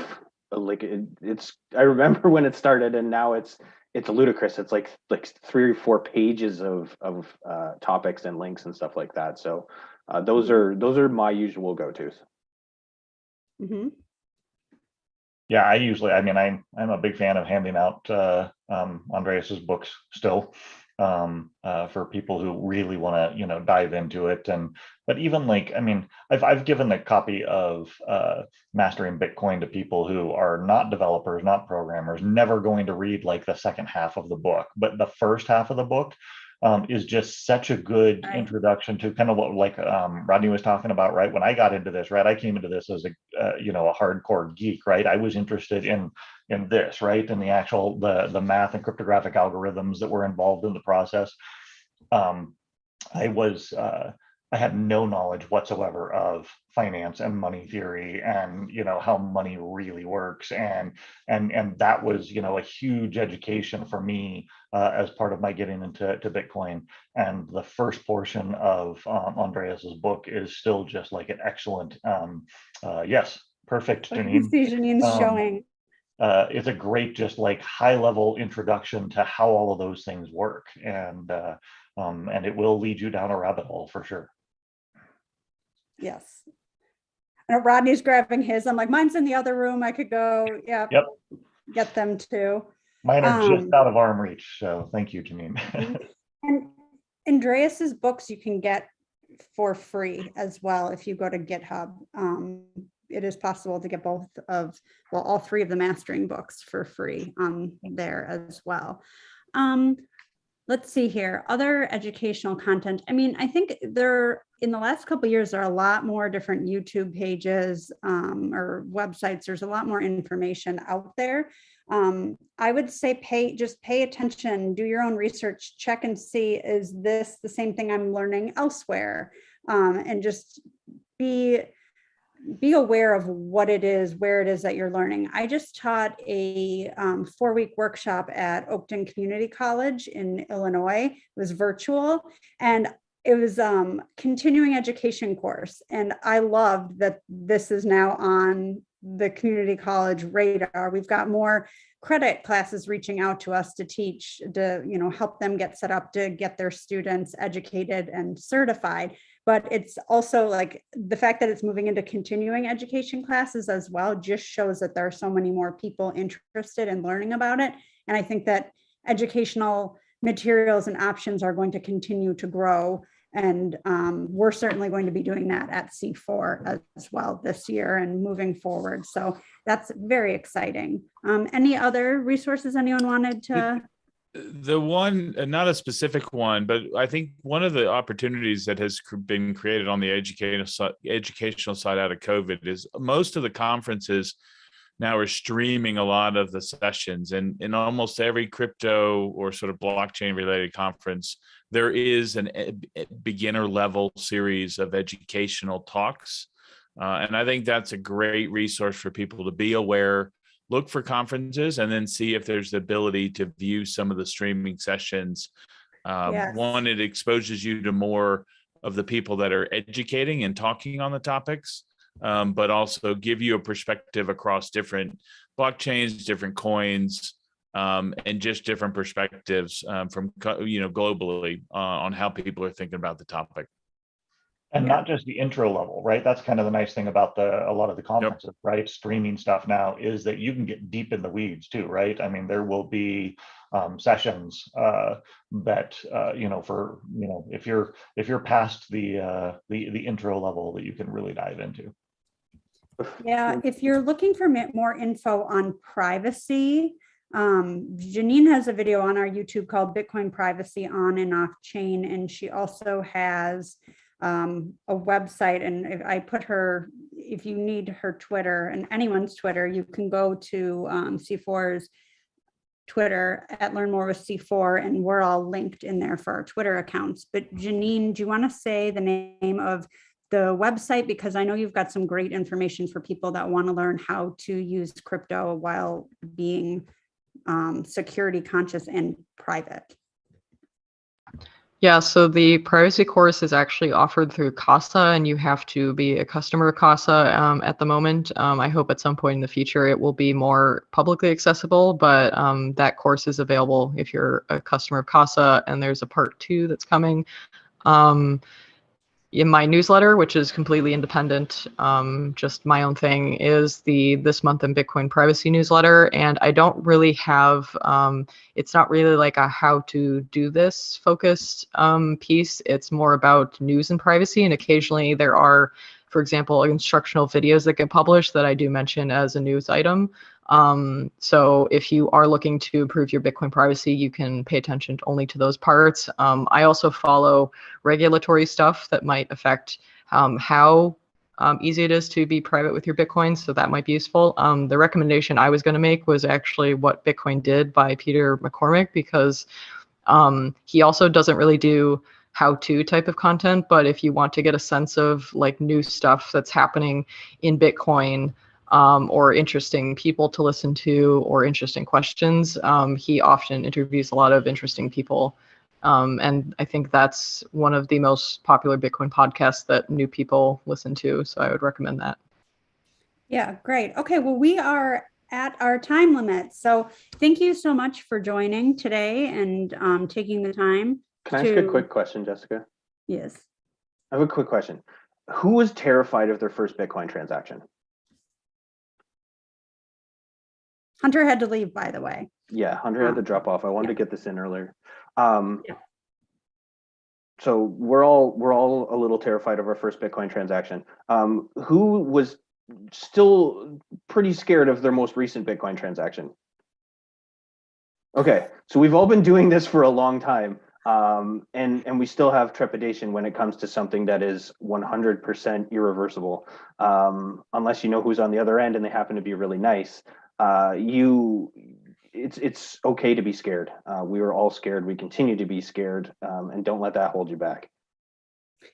like it's. I remember when it started, and now it's ludicrous. It's like 3 or 4 pages of topics and links and stuff like that. So those are my usual go-tos. Mm-hmm. Yeah, I'm a big fan of handing out Andreas's books still, for people who really want to, dive into it. But even I've given a copy of Mastering Bitcoin to people who are not developers, not programmers, never going to read like the second half of the book, but the first half of the book is just such a good introduction to kind of what Rodney was talking about, right? When I got into this, right, I came into this as a hardcore geek, right? I was interested in this, right, and the actual the math and cryptographic algorithms that were involved in the process. I had no knowledge whatsoever of finance and money theory and how money really works, and that was a huge education for me as part of my getting into Bitcoin. And the first portion of Andreas's book is still just like an excellent yes, perfect, Janine. See, Janine's showing. It's a great, just like high level introduction to how all of those things work, and it will lead you down a rabbit hole for sure. Yes. And Rodney's grabbing his. I'm like, mine's in the other room. I could go. Yeah. Yep. Get them too. Mine are just out of arm reach. So thank you, Janine. And Andreas's books you can get for free as well if you go to GitHub. It is possible to get all 3 of the mastering books for free there as well. Let's see here, other educational content. I think in the last couple of years, there are a lot more different YouTube pages or websites. There's a lot more information out there. I would say pay attention, do your own research, check and see, is this the same thing I'm learning elsewhere? And just be aware of what it is, where it is that you're learning. I just taught a 4-week workshop at Oakton Community College in Illinois. It was virtual, and it was continuing education course. And I loved that this is now on the community college radar. We've got more credit classes reaching out to us to teach, to help them get set up to get their students educated and certified. But it's also like the fact that it's moving into continuing education classes as well just shows that there are so many more people interested in learning about it. And I think that educational materials and options are going to continue to grow And we're certainly going to be doing that at C4 as well this year and moving forward. So that's very exciting. Any other resources anyone wanted to? The one, not a specific one, but I think one of the opportunities that has been created on the educational side out of COVID is most of the conferences now are streaming a lot of the sessions, and in almost every crypto or sort of blockchain related conference, there is a beginner level series of educational talks. And I think that's a great resource for people to be aware, look for conferences, and then see if there's the ability to view some of the streaming sessions. Yes. One, it exposes you to more of the people that are educating and talking on the topics, but also give you a perspective across different blockchains, different coins, and just different perspectives from globally on how people are thinking about the topic. And not just the intro level, right? That's kind of the nice thing about a lot of the conferences, right? Streaming stuff now is that you can get deep in the weeds too, right? I mean, there will be sessions that if you're past the intro level, that you can really dive into. Yeah, if you're looking for more info on privacy, Janine has a video on our YouTube called Bitcoin Privacy On and Off Chain, and she also has a website, and I put her, if you need her Twitter and anyone's Twitter, you can go to C4's Twitter at Learn More with C4, and we're all linked in there for our Twitter accounts. But Janine, do you want to say the name of the website? Because I know you've got some great information for people that want to learn how to use crypto while being security conscious and private. Yeah, so the privacy course is actually offered through CASA, and you have to be a customer of CASA at the moment. I hope at some point in the future it will be more publicly accessible, but that course is available if you're a customer of CASA, and there's a part 2 that's coming. In my newsletter, which is completely independent, just my own thing, is the This Month in Bitcoin Privacy newsletter. And I don't really have, it's not really like a how to do this focused piece. It's more about news and privacy. And occasionally there are, for example, instructional videos that get published that I do mention as a news item. So if you are looking to improve your Bitcoin privacy, you can pay attention only to those parts. I also follow regulatory stuff that might affect how easy it is to be private with your Bitcoin, so that might be useful. The recommendation I was going to make was actually What Bitcoin Did by Peter McCormick, because he also doesn't really do how-to type of content, but if you want to get a sense of like new stuff that's happening in Bitcoin, or interesting people to listen to, or interesting questions, he often interviews a lot of interesting people. And I think that's one of the most popular Bitcoin podcasts that new people listen to. So I would recommend that. Yeah, great. Okay, well, we are at our time limit. So thank you so much for joining today and taking the time. Can I ask a quick question, Jessica? Yes. I have a quick question. Who was terrified of their first Bitcoin transaction? Hunter had to leave, by the way. Yeah, Hunter had to drop off. I wanted to get this in earlier. So we're all a little terrified of our first Bitcoin transaction. Who was still pretty scared of their most recent Bitcoin transaction? Okay, so we've all been doing this for a long time, and we still have trepidation when it comes to something that is 100% irreversible, unless you know who's on the other end and they happen to be really nice. It's okay to be scared. We were all scared. We continue to be scared, and don't let that hold you back.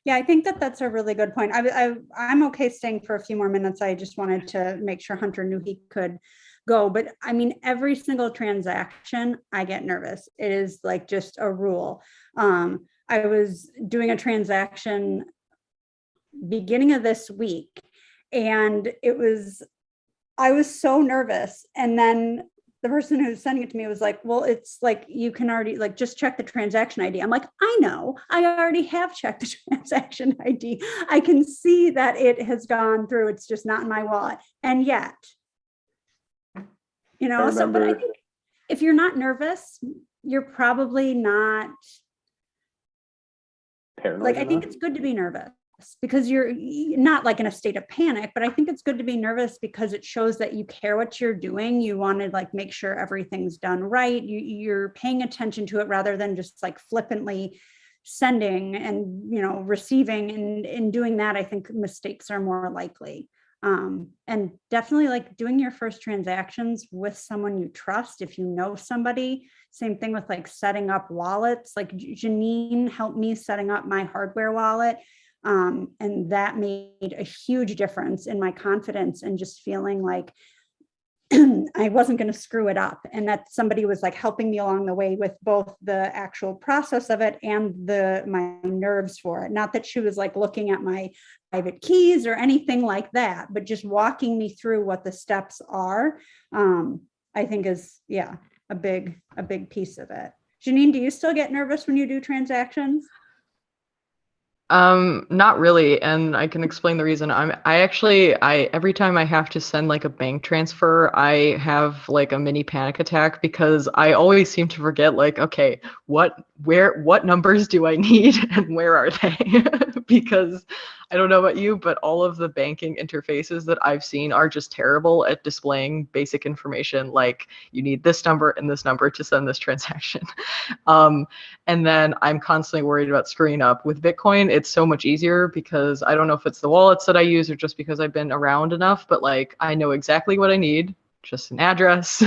Yeah, I think that's a really good point. I'm okay staying for a few more minutes. I just wanted to make sure Hunter knew he could go. But I mean, every single transaction, I get nervous. It is like just a rule. I was doing a transaction beginning of this week, and I was so nervous. And then the person who was sending it to me was like, well, it's like, you can already like, just check the transaction ID. I'm like, I know, I already have checked the transaction ID. I can see that it has gone through. It's just not in my wallet. And yet, so, but I think if you're not nervous, you're probably not paranoid like, I think enough? it's good to be nervous because you're not like in a state of panic, but I think it's good to be nervous because it shows that you care what you're doing. You want to like make sure everything's done right. You're paying attention to it rather than just like flippantly sending and, you know, receiving, and in doing that, I think mistakes are more likely. And definitely like doing your first transactions with someone you trust. If you know somebody, same thing with like setting up wallets. Like Janine helped me setting up my hardware wallet. And that made a huge difference in my confidence and just feeling like I wasn't going to screw it up, and that somebody was like helping me along the way with both the actual process of it and my nerves for it. Not that she was like looking at my private keys or anything like that, but just walking me through what the steps are. I think is, yeah, a big piece of it. Janine, do you still get nervous when you do transactions? Not really, and I can explain the reason. I every time I have to send like a bank transfer, I have like a mini panic attack because I always seem to forget like, okay, what numbers do I need and where are they? Because I don't know about you, but all of the banking interfaces that I've seen are just terrible at displaying basic information like you need this number and this number to send this transaction. And then I'm constantly worried about screwing up. With Bitcoin, it's so much easier because I don't know if it's the wallets that I use or just because I've been around enough, but like I know exactly what I need, just an address.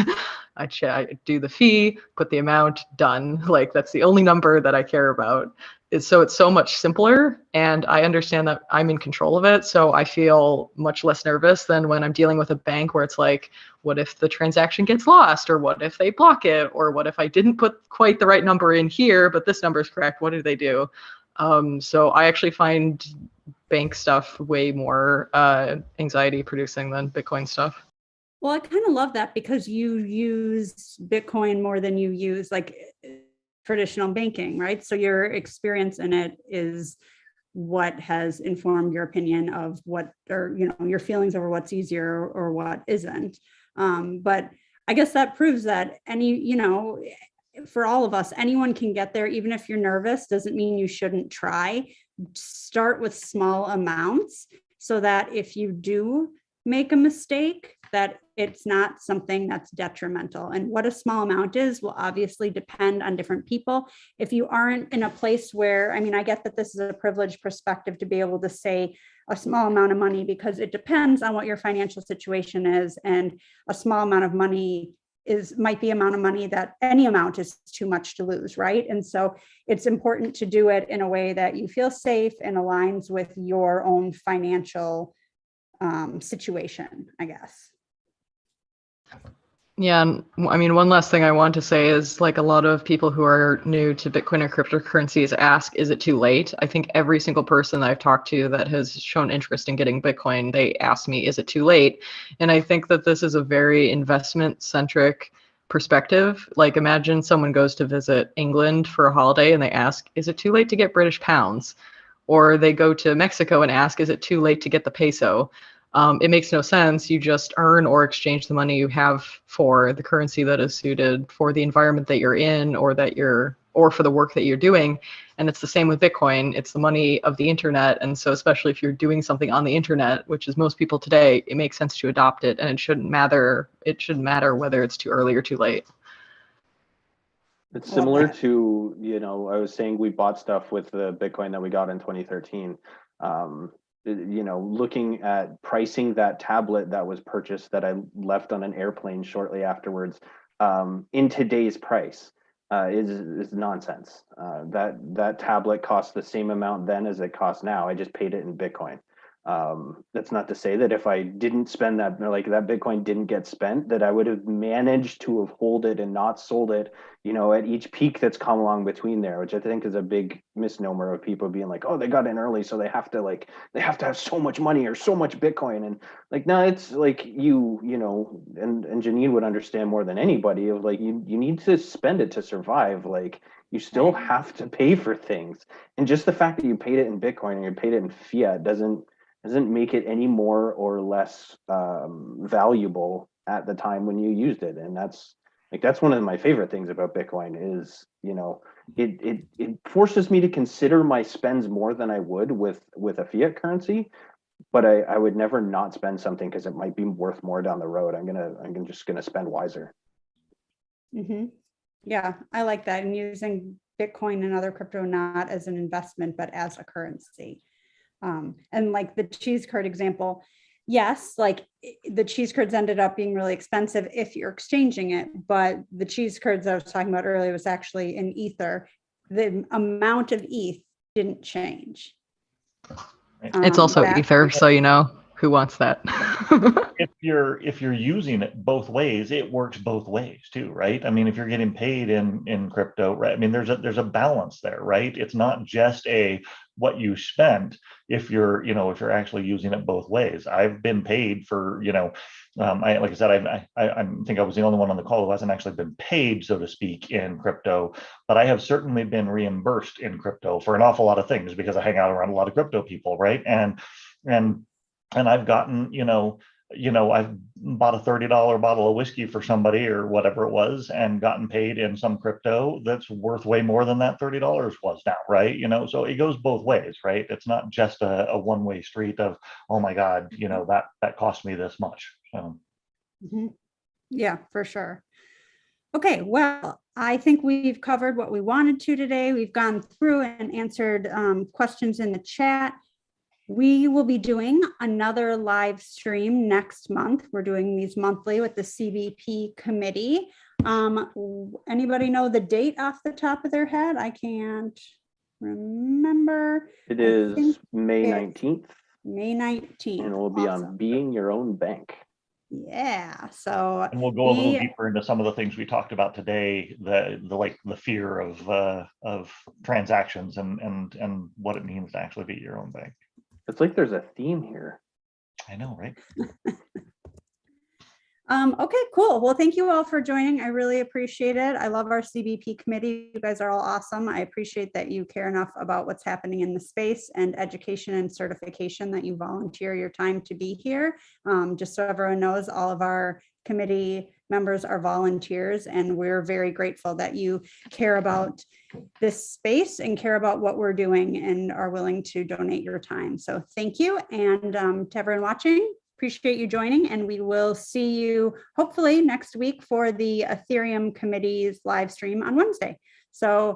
I do the fee, put the amount, done. Like that's the only number that I care about. It's so much simpler, and I understand that I'm in control of it. So I feel much less nervous than when I'm dealing with a bank where it's like, what if the transaction gets lost, or what if they block it, or what if I didn't put quite the right number in here, but this number is correct? What do they do? So I actually find bank stuff way more anxiety producing than Bitcoin stuff. Well, I kind of love that because you use Bitcoin more than you use like traditional banking, right? So your experience in it is what has informed your opinion of what, or, you know, your feelings over what's easier or what isn't. But I guess that proves that you know, for all of us, anyone can get there. Even if you're nervous, doesn't mean you shouldn't try. Start with small amounts so that if you do make a mistake, that it's not something that's detrimental. And what a small amount is will obviously depend on different people. If you aren't in a place where, I mean, I get that this is a privileged perspective to be able to say a small amount of money because it depends on what your financial situation is. And a small amount of money might be amount of money that any amount is too much to lose, right? And so it's important to do it in a way that you feel safe and aligns with your own financial situation, I guess. Yeah, and I mean, one last thing I want to say is like a lot of people who are new to Bitcoin or cryptocurrencies ask, is it too late? I think every single person that I've talked to that has shown interest in getting Bitcoin, they ask me, is it too late? And I think that this is a very investment-centric perspective. Like imagine someone goes to visit England for a holiday and they ask, is it too late to get British pounds? Or they go to Mexico and ask, is it too late to get the peso? It makes no sense. You just earn or exchange the money you have for the currency that is suited for the environment that you're in, or for the work that you're doing. And it's the same with Bitcoin. It's the money of the internet. And so especially if you're doing something on the internet, which is most people today, it makes sense to adopt it. And it shouldn't matter whether it's too early or too late. It's similar to, you know, I was saying we bought stuff with the Bitcoin that we got in 2013. You know, looking at pricing that tablet that was purchased that I left on an airplane shortly afterwards in today's price is nonsense. That tablet cost the same amount then as it costs now. I just paid it in Bitcoin. That's not to say that if I didn't spend that, like that Bitcoin didn't get spent, that I would have managed to have hold it and not sold it, you know, at each peak that's come along between there, which I think is a big misnomer of people being like, oh, they got in early, so they have to have so much money or so much Bitcoin. And like, no, it's like you know, and Janine would understand more than anybody of like, you need to spend it to survive. Like you still have to pay for things. And just the fact that you paid it in Bitcoin and you paid it in fiat doesn't make it any more or less valuable at the time when you used it. And that's, Like that's one of my favorite things about Bitcoin is, you know, it forces me to consider my spends more than I would with a fiat currency, but I would never not spend something because it might be worth more down the road. I'm just gonna spend wiser. Yeah, I like that. And using Bitcoin and other crypto not as an investment, but as a currency. And like the cheese curd example, yes, like the cheese curds ended up being really expensive if you're exchanging it, but the cheese curds I was talking about earlier was actually in Ether. The amount of ETH didn't change. It's also Ether, so you know who wants that. If you're using it both ways, it works both ways too, right? I mean, if you're getting paid in crypto, right? I mean, there's a balance there, right? It's not just what you spent. If you're actually using it both ways. I've been paid for, like I said, I think I was the only one on the call who hasn't actually been paid, so to speak, in crypto, but I have certainly been reimbursed in crypto for an awful lot of things because I hang out around a lot of crypto people, right? And I've gotten, I've bought a $30 bottle of whiskey for somebody or whatever it was and gotten paid in some crypto that's worth way more than that $30 was now, right? So it goes both ways, right? It's not just a one-way street of, oh my God, that cost me this much. So. Yeah, for sure. Okay, well, I think we've covered what we wanted to today. We've gone through and answered questions in the chat. We will be doing another live stream next month. We're doing these monthly with the CBP committee. Anybody know the date off the top of their head? I can't remember. It is May 19th. May 19th. And it will be on being your own bank. Yeah. So and we'll go a little deeper into some of the things we talked about today, the fear of transactions and what it means to actually be your own bank. It's like there's a theme here. I know, right? Okay, cool. Well, thank you all for joining. I really appreciate it. I love our CBP committee. You guys are all awesome. I appreciate that you care enough about what's happening in the space and education and certification that you volunteer your time to be here. Just so everyone knows, all of our committee members are volunteers, and we're very grateful that you care about this space and care about what we're doing and are willing to donate your time. So thank you. And to everyone watching, appreciate you joining, and we will see you hopefully next week for the Ethereum committee's live stream on Wednesday. So